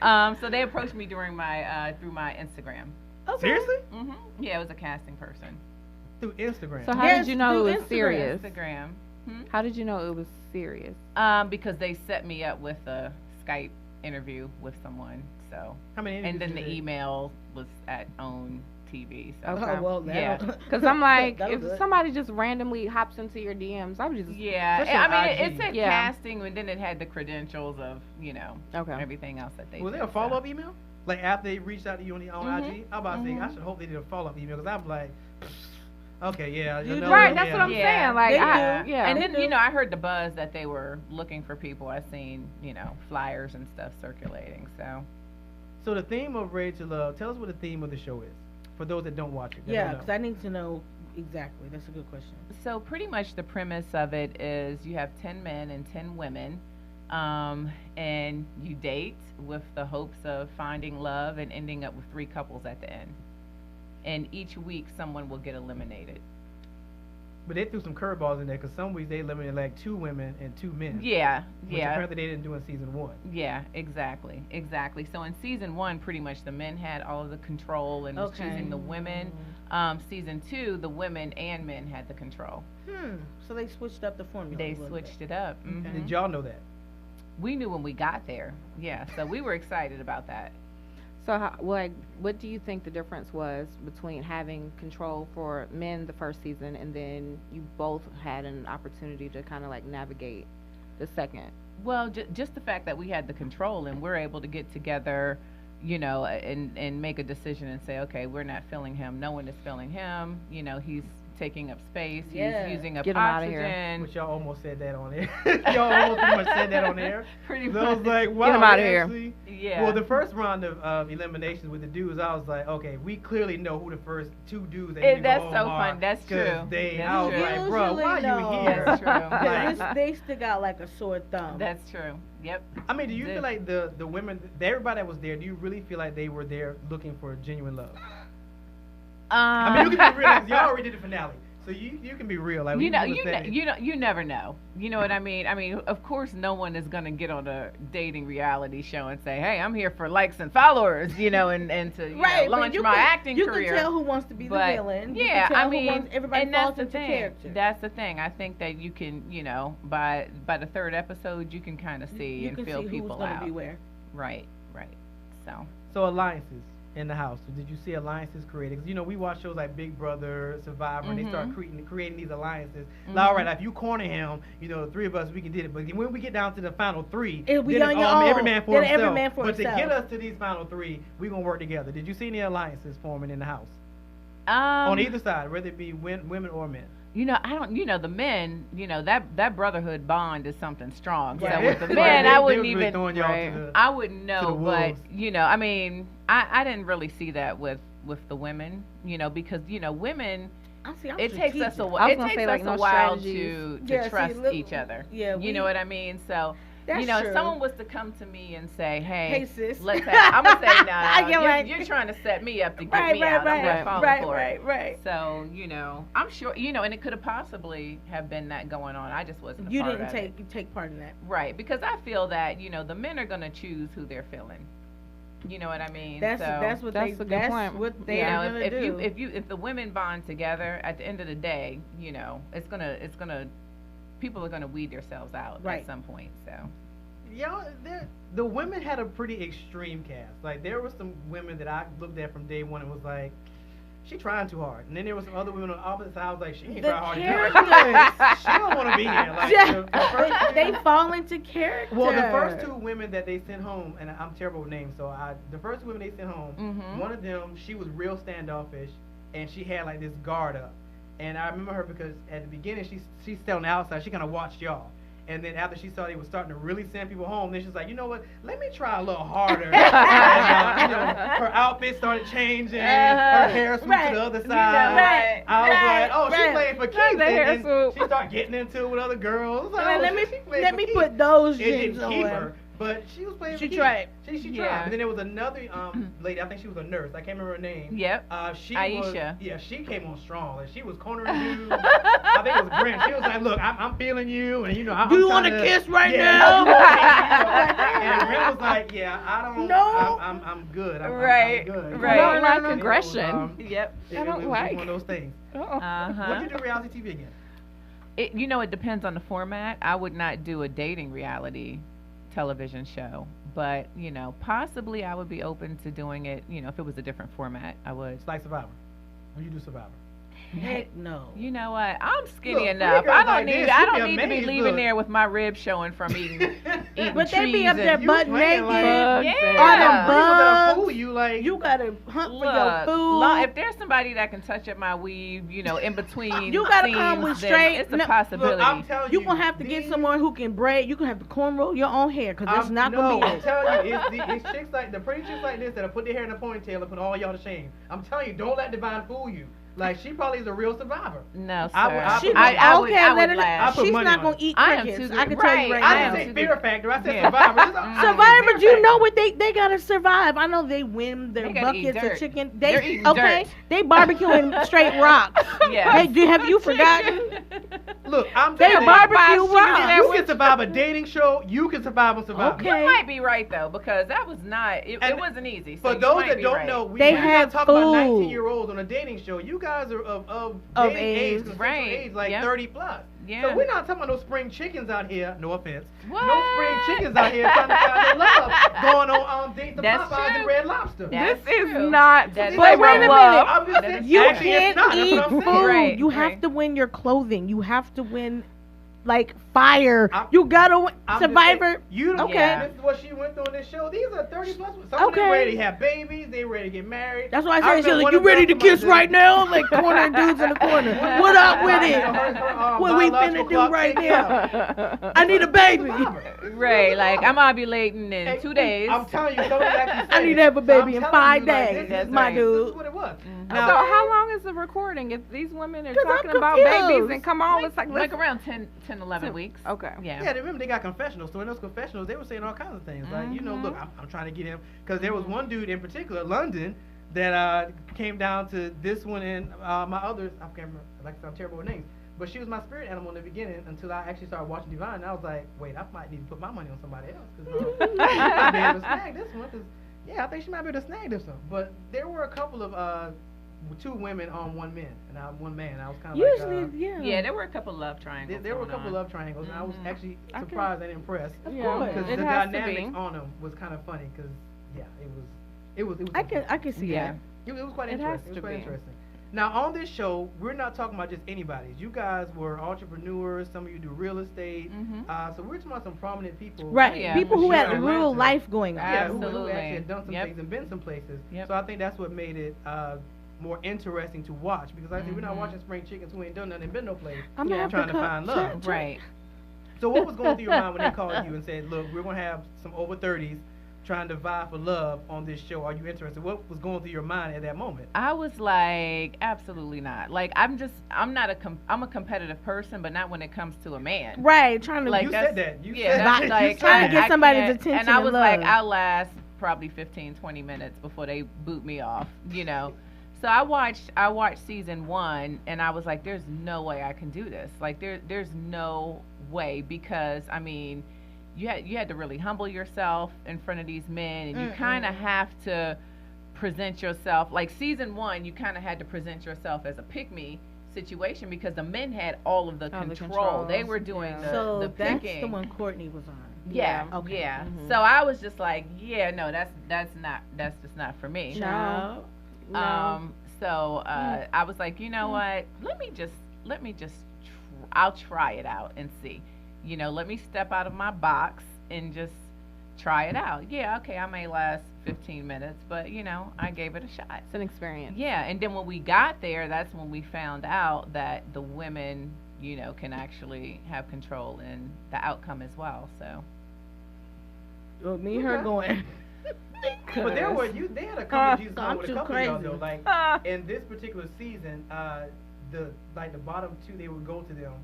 So they approached me during through my Instagram. Okay. Seriously? Yeah, it was a casting person. Through Instagram. So how Yes, did you know through it was Instagram. serious? Instagram. How did you know it was serious? Because they set me up with a Skype interview with someone. So, How many and then interviews the did email was at OWN TV. So, Okay. Oh, well, Yeah. Because I'm like, That was if good. somebody just randomly hops into your DMs, I would just yeah. Especially I mean, on it IG. said Yeah. casting, and then it had the credentials of okay. everything else that they. Was did, there a so. follow up email? Like after they reached out to you on IG? I'm about to say, I Mhm. should hope they did a follow up email, because I'm like, okay, yeah. You know, Right, yeah. that's what I'm Yeah. saying. Like, They I, do. yeah. And then I heard the buzz that they were looking for people. I seen flyers and stuff circulating. So. So the theme of Ready to Love, tell us what the theme of the show is, for those that don't watch it. that Yeah, don't because know. I need to know exactly. That's a good question. So pretty much the premise of it is you have 10 men and 10 women, and you date with the hopes of finding love and ending up with 3 couples at the end. And each week someone will get eliminated. But they threw some curveballs in there, because some weeks they eliminated like 2 women and 2 men. Yeah, Which yeah. apparently they didn't do in season 1. Yeah, exactly. So in season 1, pretty much the men had all of the control and was Okay. choosing the women. Season 2, the women and men had the control. So they switched up the formula. They a little switched bit. it up. Mhm. Did y'all know that? We knew when we got there. Yeah, so we were excited about that. So, what do you think the difference was between having control for men the first season, and then you both had an opportunity to kind of like navigate the second? Well, just the fact that we had the control and we're able to get together, and make a decision and say, okay, we're not filling him. No one is filling him. He's taking up space. Yeah. He's using up Get him outta oxygen. here. Which y'all almost said that on air. Y'all almost pretty much said that on air. Pretty So I was much. like, wow. Get him outta we here. actually- Yeah. Well, the first round of eliminations with the dudes, I was like, okay, we clearly know who the first 2 dudes that need to go That's home so are, fun. That's 'cause true. I That's was true. like, bro, why Usually are no. you here? That's true. Like, They stick out like a sore thumb. That's true. Yep. I mean, do you That's feel it. like the women, everybody that was there, do you really feel like they were there looking for genuine love? I mean, you can be real. Like, y'all already did the finale, so you can be real. Like, you we can say- you never know. You know what I mean? I mean, of course, no one is gonna get on a dating reality show and say, "Hey, I'm here for likes and followers," and to Right, but launch you my can- acting you career. can tell who wants to be But, the villain. You yeah, can tell I who mean, wants, everybody and that's falls the into thing. character. That's the thing. I think that you can, by the 3rd episode, you can kind of see you and can feel see people who's gonna out. be where. Right. So. So alliances. in the house? Did you see alliances created? 'Cause, you know, we watch shows like Big Brother, Survivor, and they start creating these alliances. Like, all right, if you corner him, you know, the three of us, we can do it. But when we get down to the final three, It'll be then on it's your all own. every man for Then himself. every man for but himself. to get us to these final three, we're going to work together. Did you see any alliances forming in the house? On either side, whether it be women or men. You know, I don't. You know, the men. You know, that brotherhood bond is something strong. Right. So with the Right. men, I They wouldn't was really even. throwing y'all to the- I wouldn't know, the but wolves. you know, I mean, I didn't really see that with the women. You know, because you know, women. I'm It takes us a I was while. It gonna takes say, like, us no a while strategies. to Yeah, see, trust look, each other. yeah, you know what I mean. So. That's You know, true. if someone was to come to me and say, Hey, sis. let's have, I'm going to say, I get no, right. you're trying to set me up to get Right, me right, out. I'm right, not falling right, for it. right. So, you know, I'm sure, you know, and it could have possibly have been that going on. I just wasn't a You part didn't of it. take part in that. Right, because I feel that, you know, the men are going to choose who they're feeling. You know what I mean? That's so, what That's they a good that's point. what they you know, are gonna do. if the women bond together, at the end of the day, you know, it's gonna people are gonna weed themselves out Right. at some point. So. Y'all, the women had a pretty extreme cast. Like, there were some women that I looked at from day one and was like, she trying too hard. And then there were some other women on the opposite side. I was like, she ain't The trying hard characters. enough. She don't want to be here. Like, the first they fall into character. well, the first two women that they sent home, and I'm terrible with names, so the first women they sent home, Mhm. one of them, she was real standoffish, and she had like this guard up. And I remember her because at the beginning, she stayed on the outside. She kind of watched y'all. And then after she saw they were starting to really send people home, then she's like, you know what? Let me try a little harder. And, you know, her outfit started changing. Her hair swooped Right. to the other You side. know, right. I was Right. like, oh, Right. she playing for Like keeps. the hair And swoop. she started getting into it with other girls. I was like, let oh, me she playing let for me keeps. put those It jeans didn't keep on. her, but she was playing She for keeps. tried. She tried. Yeah. And then there was another lady. I think she was a nurse. I can't remember her name. Yep. She Aisha. was, she came on strong, and she was cornering dudes. I think it was Brent. She was like, "Look, I'm feeling you, and you know, I'm Do you trying want to to kiss right yeah, now? you want me, and Brent was like, "Yeah, I don't. No. I'm good. I'm Right, good. right. I don't like And it was, aggression. Yep. it I don't was like- one of those things. Uh-huh. What did you do reality TV again? You know, it depends on the format. I would not do a dating reality television show, but you know, possibly I would be open to doing it. You know, if it was a different format, I would. It's like Survivor. When you do Survivor. Heck no. You know what? I'm skinny Look, enough. pretty I girls don't like need. this, I you'd don't be need to be amazed, leaving look. there with my ribs showing from eating But they be trees up there and- You butt playing naked. like- Bugs Yeah. and- All People them that'll bugs. fool you like You gotta hunt for your Look, food. if there's somebody that can touch up my weave, you know, in between, You gotta come scenes, with then straight- It's a no, possibility. Look, I'm telling you, You gonna have to get these- someone who can braid. You gonna have to cornrow your own hair, cause that's not gonna be I'm it. telling you, it's chicks like the pretty chicks like this that'll put their hair in a ponytail and put all y'all to shame. I'm telling you, don't let Devyne fool you. Like, she probably is a real survivor. No, sir. I She put gonna, money- I would, okay, I let would her. laugh. put She's money not on gonna it. eat I am crickets. too I can good. tell you Right, right I now. didn't say Fear Factor. I said Yeah. Survivor. Survivor, do you know what they gotta survive? I know they win their They gotta eat buckets of dirt. chicken. They're They eating okay. dirt. They barbecuing straight rocks. Yeah. Hey, have you forgotten? Look, I'm They telling barbecue you, rocks. you can survive a dating show. You can survive on Survivor. Okay. You might be right though, because that was not. It And wasn't easy. So For you those might that be don't right. know, we They we're have not talking about food. 19-year-olds on a dating show. You guys are of Of dating age. age, consensual Right. age, like Yep. 30 plus. Yeah. So we're not talking about no spring chickens out here. No offense. What? No spring chickens out here trying to find their love, going on dates to That's Popeyes and true. Red Lobster. That's This is true. not That is flavor But wait of a love. minute. I'm just That saying, is You actually, it's can't not. That's eat what I'm food. saying. Right, You have right. to win your clothing. You have to win, like fire. I'm- You gotta win. I'm just Survivor. saying, you don't Okay. This is what she went through on this show. These are 30 plus. Some of them Okay. ready to have babies. They ready to get married. That's why I I said she's remember like, one you of the ready to girls from kiss my right now? Like corner dudes in the corner. What up with it? What we finna do right now? I need a baby. Right, like I'm ovulating in 2 days. I'm telling you, somebody actually said I need it. to have a So baby I'm in telling 5 you, like, days, this is my right. dude. This is what it was. Mhm. So Now, how long is the recording? If these women are 'Cause I'm talking about babies confused. and come on, it's like like let's around 10, 11 weeks. Okay. Yeah. yeah, remember they got confessionals. So in those confessionals, they were saying all kinds of things. Like, you know, look, I'm trying to get him. Because there was one dude in particular, London, that came down to this one and my others. I can't remember. Like I said, I'm terrible with names. But she was my spirit animal in the beginning until I actually started watching Devyne. And I was like, wait, I might need to put my money on somebody else. Because I might be able to snag this one. Cause, yeah, I think she might be able to snag this one. But there were a couple of 2 women on 1 man. And one man. I was kind of Usually, like... yeah. Yeah, there were a couple love triangles. There were a going couple on. love triangles, and I was Mhm. actually I can- surprised and impressed. Of Yeah. course. Because It the has to dynamics be. on them was kind of funny. Because, yeah, it was... It was I can see Yeah. that. It was quite It has interesting. It was to quite be. interesting. Now on this show, we're not talking about just anybody. You guys were entrepreneurs. Some of you do real estate. So we're talking about some prominent people. Right. Yeah. People who Here had in real Atlanta. life going on. Yeah, who Absolutely. actually had done some Yep. things and been some places. Yep. So I think that's what made it more interesting to watch because like I said, we're not watching spring chickens who ain't done nothing and been no place. I'm gonna have trying to to find love. check. Right. So what was going through your mind when they called you and said, "Look, we're gonna have some over 30s trying to vie for love on this show. Are you interested?" What was going through your mind at that moment? I was like, absolutely not. Like, I'm a competitive person, but not when it comes to a man. Right, trying to Like, You that's- said that. You Yeah, said that's that. like, You Trying said to get that. somebody's can't- attention And I and was like, love. I'll last probably 15, 20 minutes before they boot me off, you know. So I watched season 1 and I was like, there's no way I can do this. Like there's no way because I mean, you had to really humble yourself in front of these men and you kind of have to present yourself like season 1 you kind of had to present yourself as a pick me situation because the men had all of the All the control. They controls, were doing yeah. So the that's picking. the one Courtney was on. Yeah. Okay. Yeah. Mhm. So I was just like, yeah, no, that's just not for me. No. So I was like, you know what? I'll try it out and see. You know, let me step out of my box and just try it out. Yeah, okay, I may last 15 minutes, but you know, I gave it a shot. It's an experience. Yeah, and then when we got there, that's when we found out that the women, you know, can actually have control in the outcome as well. So Well, me and her Okay. going. But they had a couple of Jesus I'm with a too couple of y'all crazy. though. Like in this particular season, the bottom two they would go to them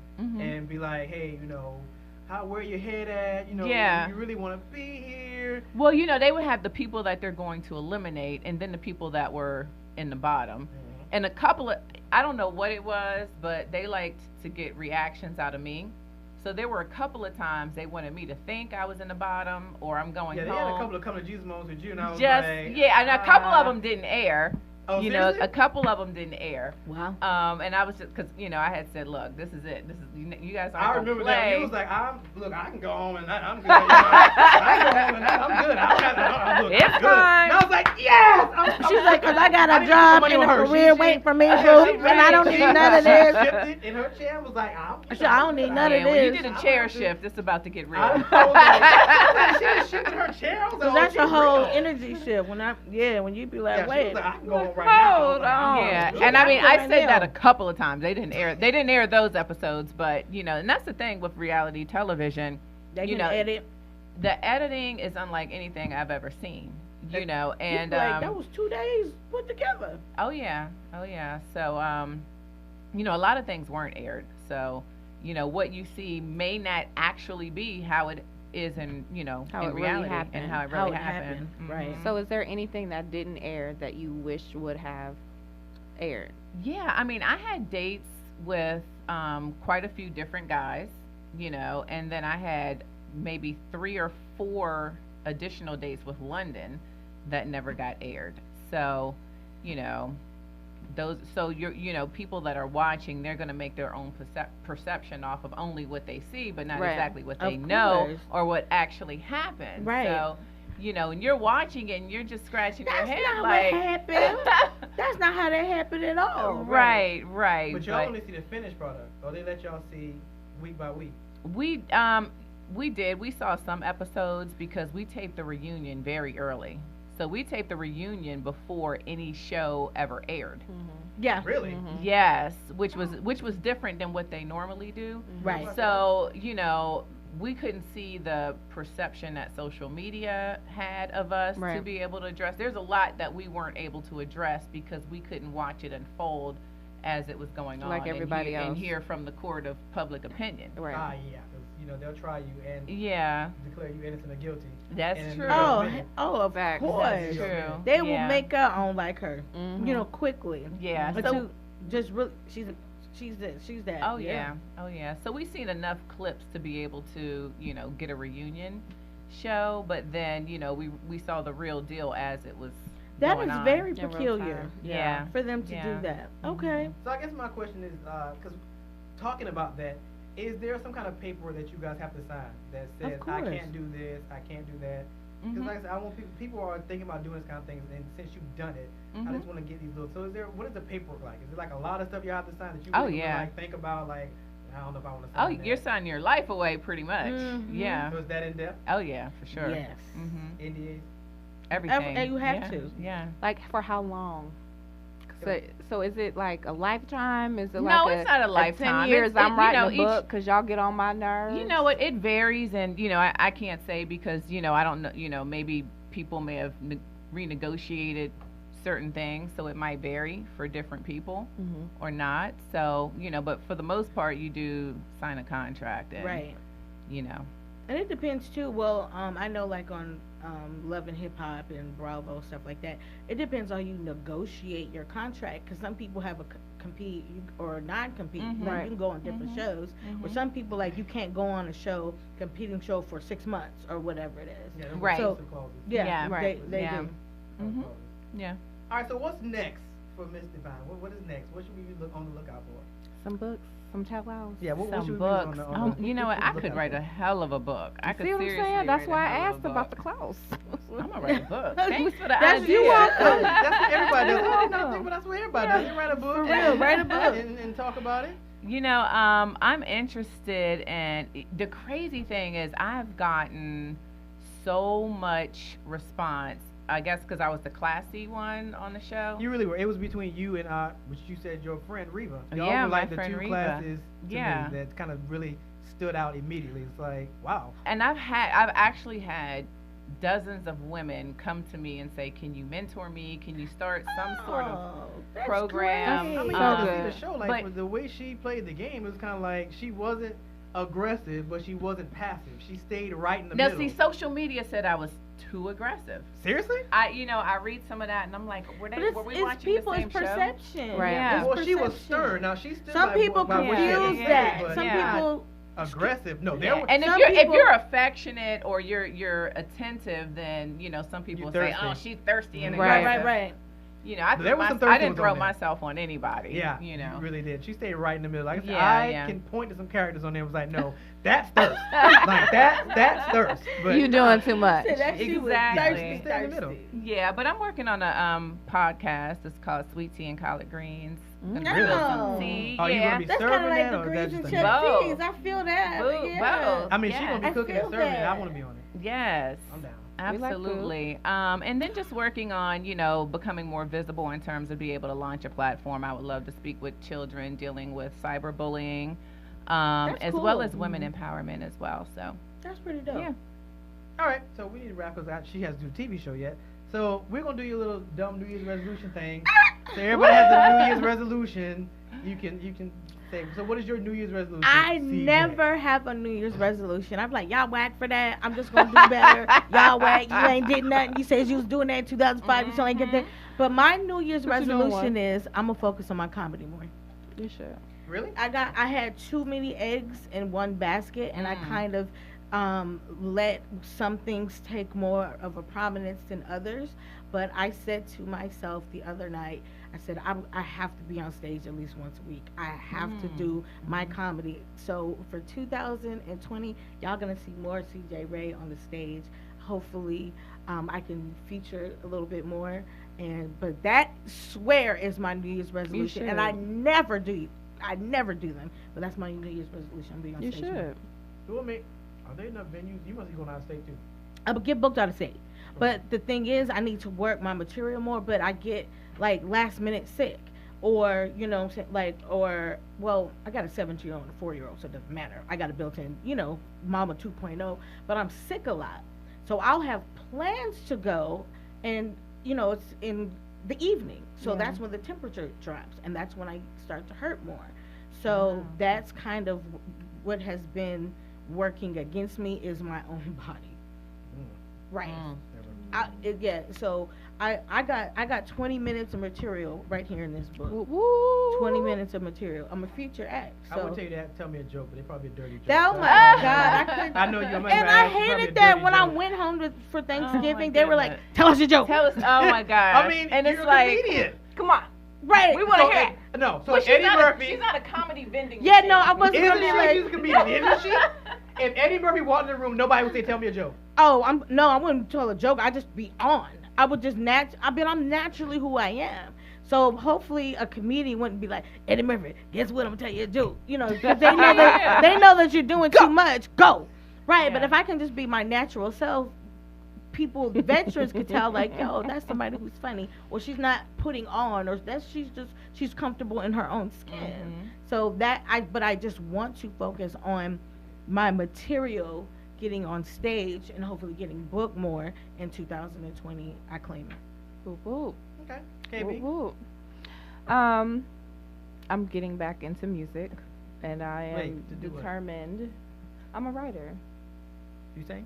and be like, hey, you know, where your head at? You know, Yeah. you really want to be here. well, you know, they would have the people that they're going to eliminate and then the people that were in the bottom. And a couple of, I don't know what it was, but they liked to get reactions out of me. So there were a couple of times they wanted me to think I was in the bottom or I'm going Yeah, they home. had a couple of come to Jesus moments with you, and I was Just, like, yeah, and a couple of them didn't air. Oh, You know, seriously? a couple of them didn't air. Wow. And I was just, because, you know, I had said, look, this is it. This is, you guys aren't I gonna remember play. that. He was like, I can go home and I'm good. You know, I can go home and I'm good. I'm It's good. fine. And I was like, yes. She's like, 'cause I got I a need job money and on a her. career She- waiting for me, yeah, boo, she and I don't she- need none of she this. shifted in her chair was like, I don't need none of Yeah, when you this. did a chair shift, it's about to get real. I was like, she was shifting her chair. I was like, So that's oh, a she's whole real. energy shift. When you be like, Yeah, she wait. was like, I can go home right now. I was Hold like, on. Yeah, good. and I mean, I Right said that now. a couple of times. They didn't air those episodes, but you know, and that's the thing with reality television. They you can know, edit. the editing is unlike anything I've ever seen. You know, You and be like, that was 2 days put together. oh yeah. So you know, a lot of things weren't aired. So you know, what you see may not actually be how it is in How in it really reality happened. and how it How really it happened, happened. right. Mhm. So is there anything that didn't air that you wish would have aired? Yeah, I mean, I had dates with quite a few different guys, you know, and then I had maybe 3 or 4 additional dates with London that never got aired. So, you know, people that are watching, they're going to make their own perception off of only what they see, but not Right. exactly what Of they know course. or what actually happened. Right. So, you know, and you're watching it and you're just scratching your That's head not like, what happened. That's not how that happened at all. right. But y'all only see the finished product, or they let y'all see week by week. We did. We saw some episodes because we taped the reunion very early. So we taped the reunion before any show ever aired. Yeah. Really? Yes, which was different than what they normally do. Right. So, you know, we couldn't see the perception that social media had of us to Right. be able to address. There's a lot that we weren't able to address because we couldn't watch it unfold as it was going on. Like everybody and else. hear from the court of public opinion. Right. Yeah, 'cause, you know, they'll try you and Yeah, declare you innocent or guilty. that's And true. Of Facts. course. That's true. They will Yeah. make her own like her. Mhm. You know, quickly. Yeah. But So, you just really, she's that. oh yeah. So we've seen enough clips to be able to, you know, get a reunion show, but then, you know, we saw the real deal as it was That going is on. very In real peculiar. time. Yeah. For them to Yeah. do that. Okay. So I guess my question is, because talking about that, is there some kind of paper that you guys have to sign that says I course. can't do this, I can't do that? Because like I said, I want people are thinking about doing this kind of things, and since you've done it, I just want to get these little. So what is the paperwork like? Is it like a lot of stuff you have to sign that you really like think about? Like, I don't know if I want to sign that. You're signing your life away pretty much. Yeah. So is that in depth? Oh yeah, for sure. Yes. NDAs? Everything. And you have to. Yeah. Like for how long? So is it like a lifetime? Is it no, like it's not a lifetime. 10 years I'm writing a book each, because y'all get on my nerves? You know what? It varies, and I can't say because I don't know. Maybe people may have renegotiated certain things, so it might vary for different people or not. So but for the most part, you do sign a contract, and right. And it depends too. Well, I know like on Love and Hip Hop and Bravo, stuff like that. It depends on you negotiate your contract, because some people have a compete or non-compete. Like, you can go on different shows. Or some people, like, you can't go on a competing show for 6 months or whatever it is. Yeah, right. So, right. They do. Yeah. All right. So what's next for Miss Devyne? What is next? What should we be on the lookout for? Some books. Some tell-alls. Yeah, what some should books. We be on the, you know what? I could write a hell of a book. I could see what I'm seriously saying? That's write why a I hell of asked a about book. the clothes. I'm gonna write a book. Thanks for the That's idea. you welcome. That's what everybody does. I did not think, but that's what everybody does. They write a book. For real, write a book. And talk about it. I'm interested, and the crazy thing is I've gotten so much response. I guess because I was the classy one on the show. You really were. It was between you and which you said your friend Reva. Y'all Yeah, were like my the friend two Reva. classes to Yeah. me that kind of really stood out immediately. It's like, wow. And I've actually had dozens of women come to me and say, "Can you mentor me? Can you start some sort of that's program?" great. I mean, So you had to see good. the show. Like, with the way she played the game, it was kind of like she wasn't aggressive, but she wasn't passive. She stayed right in the Now, middle. see, social media said I was too aggressive. Seriously? I read some of that and I'm like, were But we it's watching the people's same show? perception. Right. Yeah. Well, she was perception. stern. Now she's still Some people by what she had to confuse say, that. but Some Yeah. people. aggressive. No, there Yeah. were. And if some you're people- affectionate or you're attentive, then some people You will say, thirsty. "Oh, she's thirsty and Right. aggressive." Right. There was some I thirsty didn't ones throw on there. myself on anybody. Yeah, you you really did. She stayed right in the middle. Like I said, Yeah, I yeah. can point to some characters on there. And was like, no, that's thirst. Like that's thirst. But You doing too much. Said that she was Exactly. thirsty, Stay in the middle. thirsty. Yeah, but I'm working on a podcast. It's called Sweet Tea and Collard Greens. Gonna Really? spill some tea. Are you yeah. gonna be That's serving kind of like that, the or greens that's and just a cheddar Both. cheese. I feel that. Both. Yeah. Both. I mean, Yeah. she's gonna be I cooking and feel serving it. I that. want to be on it. Yes. I'm down. We like food. Absolutely. And then just working on, becoming more visible in terms of being able to launch a platform. I would love to speak with children dealing with cyberbullying, That's as well cool. as women empowerment as well. So, That's pretty dope. yeah. All right, so we need to wrap us out. She has to do a TV show yet. So we're gonna do your little dumb New Year's resolution thing. So everybody has a New Year's resolution. You can say. So what is your New Year's resolution? I CJ? never have a New Year's resolution. I'm like, y'all whack for that. I'm just gonna do better. Y'all whack. You ain't did nothing. You said you was doing that in 2005. You still ain't get that. But my New Year's But you know resolution what? is I'm gonna focus on my comedy more. You should. Really? I had too many eggs in one basket, and I kind of let some things take more of a prominence than others. But I said to myself the other night, I said, I have to be on stage at least once a week. I have to do my comedy. So for 2020, y'all gonna see more Ceejay Ray on the stage. Hopefully, I can feature a little bit more. But that swear is my New Year's resolution, and I should. never do them. But that's my New Year's resolution. I'm being on You stage. more. should. Do it, mate. Are there enough venues? You must be going out of state too. I would get booked out of state. But the thing is, I need to work my material more, but I get like last minute sick. Or, what I'm saying, I got a 17-year-old and a 4-year-old, so it doesn't matter. I got a built in, mama 2.0, but I'm sick a lot. So I'll have plans to go, and, it's in the evening. So that's when the temperature drops, and that's when I start to hurt more. So that's kind of what has been working against me is my own body. Right. So I got 20 minutes of material right here in this book. Woo. 20 minutes of material. I'm a feature act. So. I would tell you that. Tell me a joke, but it's probably a dirty joke. Oh so- my God! I couldn't. I know you. And I hated that when I went home for Thanksgiving. They were like, goodness. "Tell us your joke." Tell us. Oh my gosh. I mean, and you're it's a like, comedian. come on. Right. We want to hear it. No, so But she's Eddie not Murphy. she's not a comedy vending Yeah, machine. no, I wasn't Isn't gonna be she like. she's a comedian? Isn't she? if Eddie Murphy walked in the room, nobody would say, "Tell me a joke." Oh, I wouldn't tell a joke. I'd just be on. I would just I'm naturally who I am. So hopefully a comedian wouldn't be like, Eddie Murphy, guess what? I'm gonna tell you a joke. You know, 'cause they know that you're doing too much. Go. Right. Yeah. But if I can just be my natural self, veterans could tell like, yo, that's somebody who's funny, or she's not putting on, or she's comfortable in her own skin. Mm-hmm. So but I just want to focus on my material, getting on stage, and hopefully getting booked more in 2020. I claim it. Whoop, whoop. Okay. KB. Whoop, whoop. I'm getting back into music, and I am Wait, to do what? determined. I'm a writer. You saying?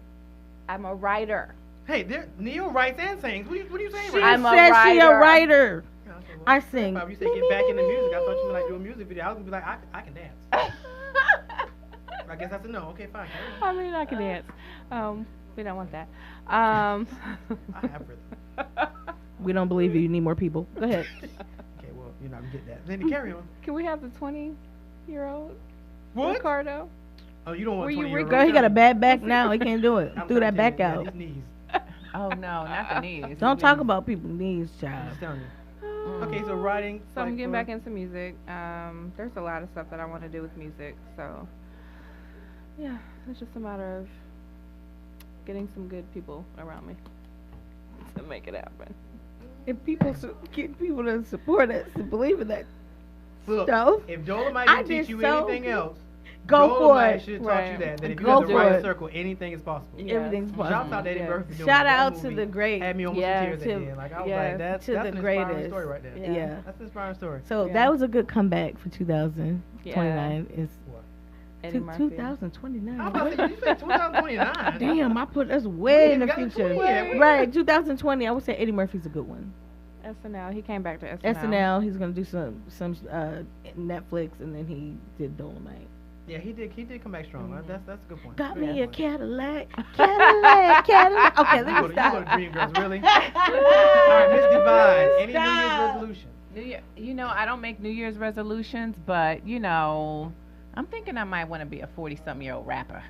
I'm a writer. Hey, Neil writes and sings. What are you saying? She right I'm now? a said she a writer. writer. Yeah, okay, well, I sing. If you say get back into music, I thought you were like doing a music video. I was gonna be like, I can dance. I guess that's a no. Okay, fine. I mean, I can dance. We don't want that. I have rhythm. We don't believe you. You need more people. Go ahead. Okay, well, you're not gonna get that. Then carry on. Can we have the 20-year-old What? Ricardo? Oh, you don't want Were you 20-year-old. Girl, he got a bad back now. He can't do it. I'm Threw that telling back you, out. His knees. Oh no, not the knees. Don't talk about people's knees, I'm child. just telling you. Okay, so writing. So I'm like, getting for- back into music. There's a lot of stuff that I want to do with music. So, yeah, it's just a matter of getting some good people around me to make it happen. If people get people to support us to believe in that Look, stuff, if Dolomite I didn't teach did you so anything else, go for Dolomite it. should have taught you Right. that if you Go have the for right it. circle, anything is possible. Yeah. Everything's Shouts possible. out to Eddie Yes. Murphy. doing Shout that out to movie. the great. Had me almost Yeah, in tears at to- the end. Like I was yes, like, that's to an the inspiring greatest. story right there. Yeah. That's an inspiring story. So Yeah. that was a good comeback for 2029. It's What? Eddie Murphy. 2029. I'm about to say, you said 2029. Damn, I put us way in the ain't got the future. 20 yet. Right, 2020. I would say Eddie Murphy's a good one. SNL. He came back to SNL. SNL. He's gonna do some Netflix, and then he did Dolomite. Yeah, he did come back strong. That's a good point. Got Good me a point. Cadillac. Cadillac. Okay, You let go me to stop. Dreamgirls, really? All right, Miss Devyne, any New Year's Stop. resolution? You know, I don't make New Year's resolutions, but you know, I'm thinking I might want to be a 40-something-year-old rapper.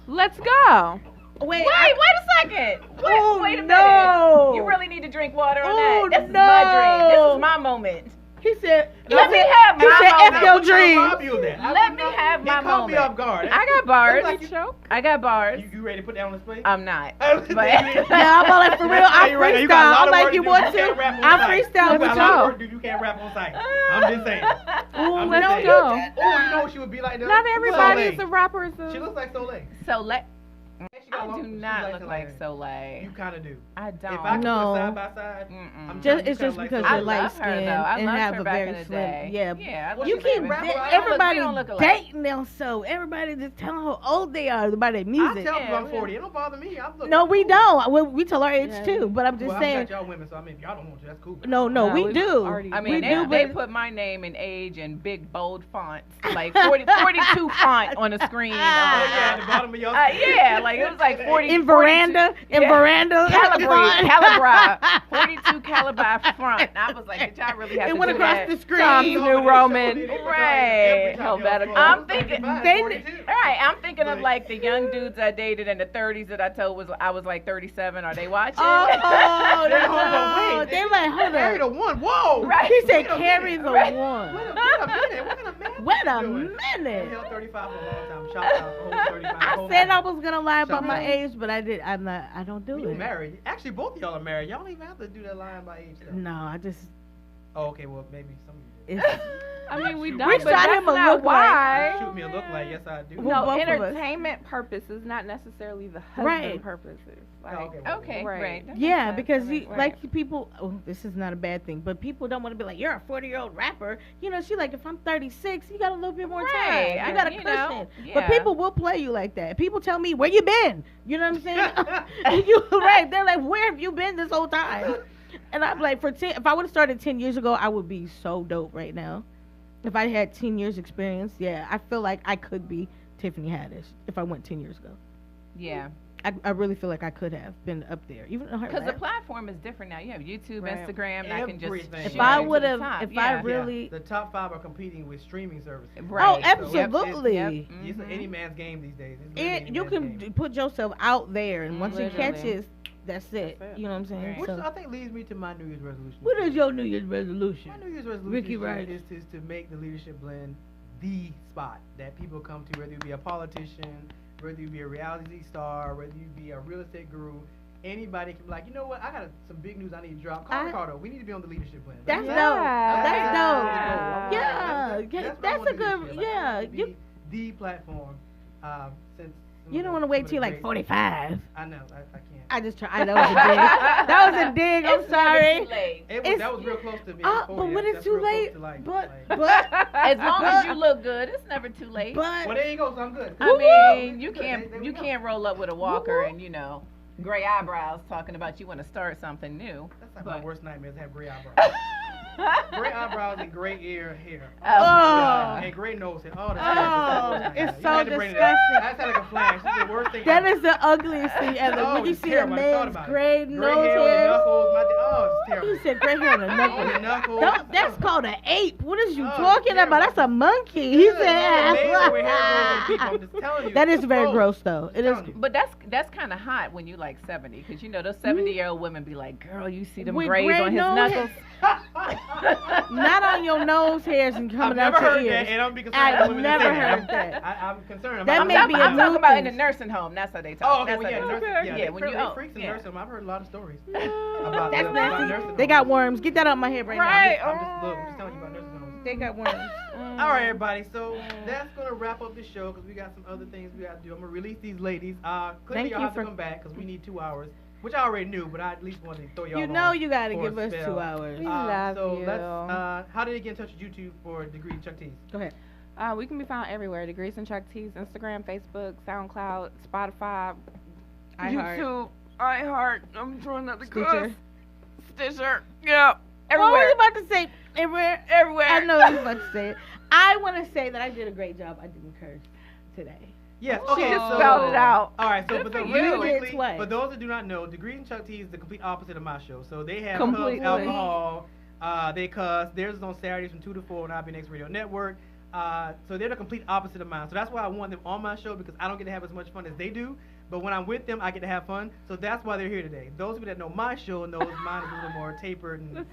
Let's go. Wait, Wait a second. Oh, Wait a no. minute. You really need to drink water on Oh, that. This no. is my dream. This is my moment. he said. Let me have He my said, moment. F your dreams. Let me have my He caught me moment. off guard. I got bars. Like I got bars. you ready to put that on his plate? I'm not. But Yeah, I'm all like for real. I You're right. You got a freestyle. lot I'm of like work you to do. want You to. can't rap on I site. freestyle You with got a lot of y'all. work to do. You can't rap on site. I'm just saying. Ooh, I'm let's just saying. go. Oh, you know what she would be like? though? Not everybody is Soleil. a rapper. Is She a, looks like Soleil. So She got I do long- she not likes look it like Soleil. You kind of do. I don't. If I could No. put side by side, Mm-mm. I'm Just telling you, it's you just kinda like because I you're Soleil. light love her skinned though. I and loved have her a back very in the slim. day. Yeah. Yeah. I love You her keep back in the day. everybody We don't look alike. dating them, so everybody just telling how old they are by their I music. tell people I'm Yeah, 40. It don't bother me. I'm looking. No, we don't. We tell our age Yeah. too, but I'm just Well, saying. I got y'all women, so I mean, if y'all don't want to, that's cool. No, No, we we've do. already- I we mean, do, they but put my name and age in big bold fonts, like 42 font on the screen. Oh yeah, at the bottom of your Yeah, like it was like 40. in veranda, 42 veranda, Calibra, 42 caliber front. I was like, did y'all really have It to went do across that? the screen. Times New Roman. Right. I'm thinking, They- all right, I'm thinking of like the young dudes I dated in the 30s that I told I was like 37. Are they watching? Oh, They're no. home, wait. They like, hold Carry the up. one. Whoa. Right. He said, Wait a carry minute. the Right. one. Wait a minute. What kind of man? Wait a doing? I minute. held 35 for a long time. Shout out for whole 35. I whole said I time. was gonna lie about Shut my up. age, but I did. I'm not. I don't do You it. married. Actually, both of y'all are married. Y'all don't even have to do that lying by age stuff. No, I just. Oh, okay. Well, maybe some of you. It's, I mean, we We don't. shot But that's him a not look like- why. Shoot me a look like, yes, I do. Well, No, both of us. entertainment purposes, not necessarily the husband Right. purposes. Like, Oh, okay, well, Okay, Right. great. That makes yeah, sense. because That you makes sense. like people. Oh, this is not a bad thing, but people don't want to be like, you're a 40-year-old rapper. You know, she like, if I'm 36, you got a little bit more Right, time. You got a you cushion. know, But yeah. people will play you like that. People tell me, where you been? You know what I'm saying? You right? They're like, where have you been this whole time? And I'm like, if I would have started 10 years ago, I would be so dope right now. If I had 10 years experience, yeah, I feel like I could be Tiffany Haddish if I went 10 years ago. Yeah. I really feel like I could have been up there, even because the platform is different now. You have YouTube, Right. Instagram, and I can just. Everything. If shoot I it to would the have, top. if Yeah. I really, The top 5 are competing with streaming services. Right. oh, So, absolutely. Yep. It's any man's game these days. It's really any You man's can game. put yourself out there, and once it Literally. catches, that's it. That's it. You know what I'm saying? Right. Which So, I think leads me to my New Year's resolution. what is your New Year's resolution? My New Year's resolution Ricky is, Rice. is to make the Leadership Blend the spot that people come to, whether you be a politician, whether you be a reality star, whether you be a real estate guru. Anybody can be like, you know what? I got some big news I need to drop. Call Ricardo. We need to be on the Leadership Blend. That's Yeah. dope. That's dope. Yeah. Yeah, what I that's wanna a good. do this year. Like, I Yeah, want to you be the platform. Since you don't want to wait till you're like 45. I know. I can't. I just try. That was a dig. That was a dig. I'm It's never sorry. too late. That was real close to being 40. But when it's That's too real close late, to, like, but As long as you look good, it's never too late. well, but there you go. So I'm good. I mean, you Good. can't There we you go. can't roll up with a walker and gray eyebrows talking about you want to start something new. That's like my But- worst nightmare is have gray eyebrows. Gray eyebrows and gray hair. Oh. And gray nose hair. Oh, Oh, that's it's You so had to bring it up. disgusting. That's like a flash. It's the worst thing that ever. is the ugliest thing ever. Oh, When you it's see a terrible. I thought man's about it. gray Gray nose hair on your hairs. knuckles. It's terrible. He said gray hair on the On knuckles. your knuckles. That's called an ape. What is you Oh, talking terrible. about? That's a monkey. He It's amazing where hair grows on people. I'm said. just telling you. That is It's very gross. gross, though. It is. telling you. But that's kind of hot when you like 70, because those 70-year-old women be like, girl, you see them With grays gray on his nose knuckles. Not on your nose hairs and I've coming never out your heard ears. that, and I'm be concerned I've about women that never say heard that. I'm concerned That about may be a I'm new talking about in the thing. nursing home. That's how they Oh, talk. okay, That's well, yeah, how they nurses, talk. yeah, when you freaks in yeah. nursing home. I've heard a lot of stories about That's about nasty. nursing They got homes. worms. Get that out my head right, Right. I'm just telling you about nursing homes. now. They got worms. All right, everybody. So that's gonna wrap up the show because we got some other things we got to do. I'm gonna release these ladies. Clearly, Thank y'all you have for- to come back because we need 2 hours, which I already knew, but I at least wanted to throw y'all. You know on you got to for a give us spell. 2 hours. We love so you. let's. How did they get in touch with you two for Degree Chuck T's? Go ahead. We can be found everywhere. Degrees and Chuck T's, Instagram, Facebook, SoundCloud, Spotify, iHeart. YouTube, iHeart. I'm throwing out the Stitcher. Stitcher. Yeah. What was Everywhere. you about to say? Everywhere. Everywhere. I know you was about to say it. I want to say that I did a great job. I didn't curse today. Yes. Oh. Okay. She just so, spelled it out. All right. So, Good but for the you. really You did quickly, twice. for those that do not know, Degrees and Chuck T is the complete opposite of my show. So they have Completely. clubs, alcohol. They cuss. Theirs is on Saturdays from 2 to 4 on IBNX Radio Network. So they're the complete opposite of mine. So that's why I want them on my show because I don't get to have as much fun as they do. But when I'm with them, I get to have fun. So that's why they're here today. Those of you that know my show knows mine is a little more tapered and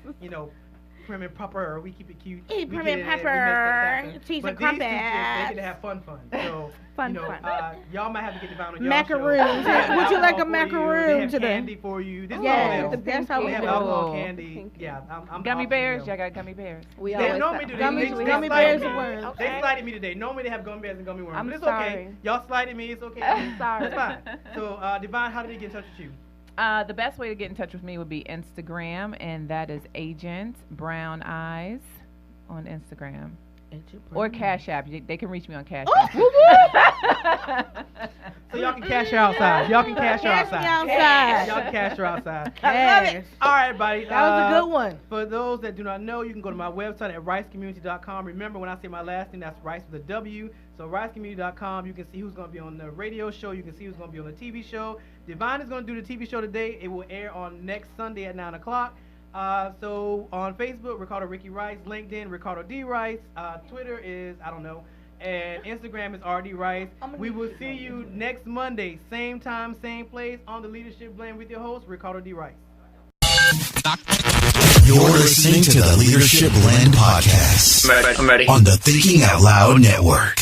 prim and proper. We keep it cute. Hey, We prim get and it, we make proper. things happen. Cheese But and these two chicks, they crumpets. get to have fun. So Fun. y'all might have to get Devyne on y'all Macaroons. show. They have Would you like a alcohol for you. macaroon They have today? candy for you. This Yes, is all them. that's how They we have do. alcohol, Oh, candy. pinky. Yeah, I'm Gummy opposite bears? of Y'all them. got gummy bears? We They always normally do. Gummy They bears slighted and me. worms. They slighted me today. Normally they have gummy bears and gummy worms. I'm But it's sorry. okay. Y'all slighted me. It's okay. I'm sorry. It's fine. So, Devyne, how did they get in touch with you? The best way to get in touch with me would be Instagram, and that is Agent Brown Eyes on Instagram. Or Cash App. They can reach me on Cash App. So y'all can cash her outside. Y'all can cash her Cash me outside. outside. Y'all can cash her outside. Yes. All right, buddy. That was a good one. For those that do not know, you can go to my website at ricecommunity.com. Remember, when I say my last name, that's Rice with a W. So ricecommunity.com, you can see who's going to be on the radio show. You can see who's going to be on the TV show. Devyne is going to do the TV show today. It will air on next Sunday at 9 o'clock. So on Facebook, Ricardo Ricky Rice. LinkedIn, Ricardo D. Rice. Twitter is, I don't know. And Instagram is RD Rice. We will see you next Monday, same time, same place, on the Leadership Blend with your host, Ricardo D. Rice. You're listening to the Leadership Blend podcast I'm ready. on the Thinking Out Loud Network.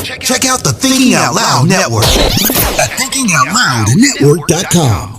Check out the Thinking Out Loud Network at thinkingoutloudnetwork.com.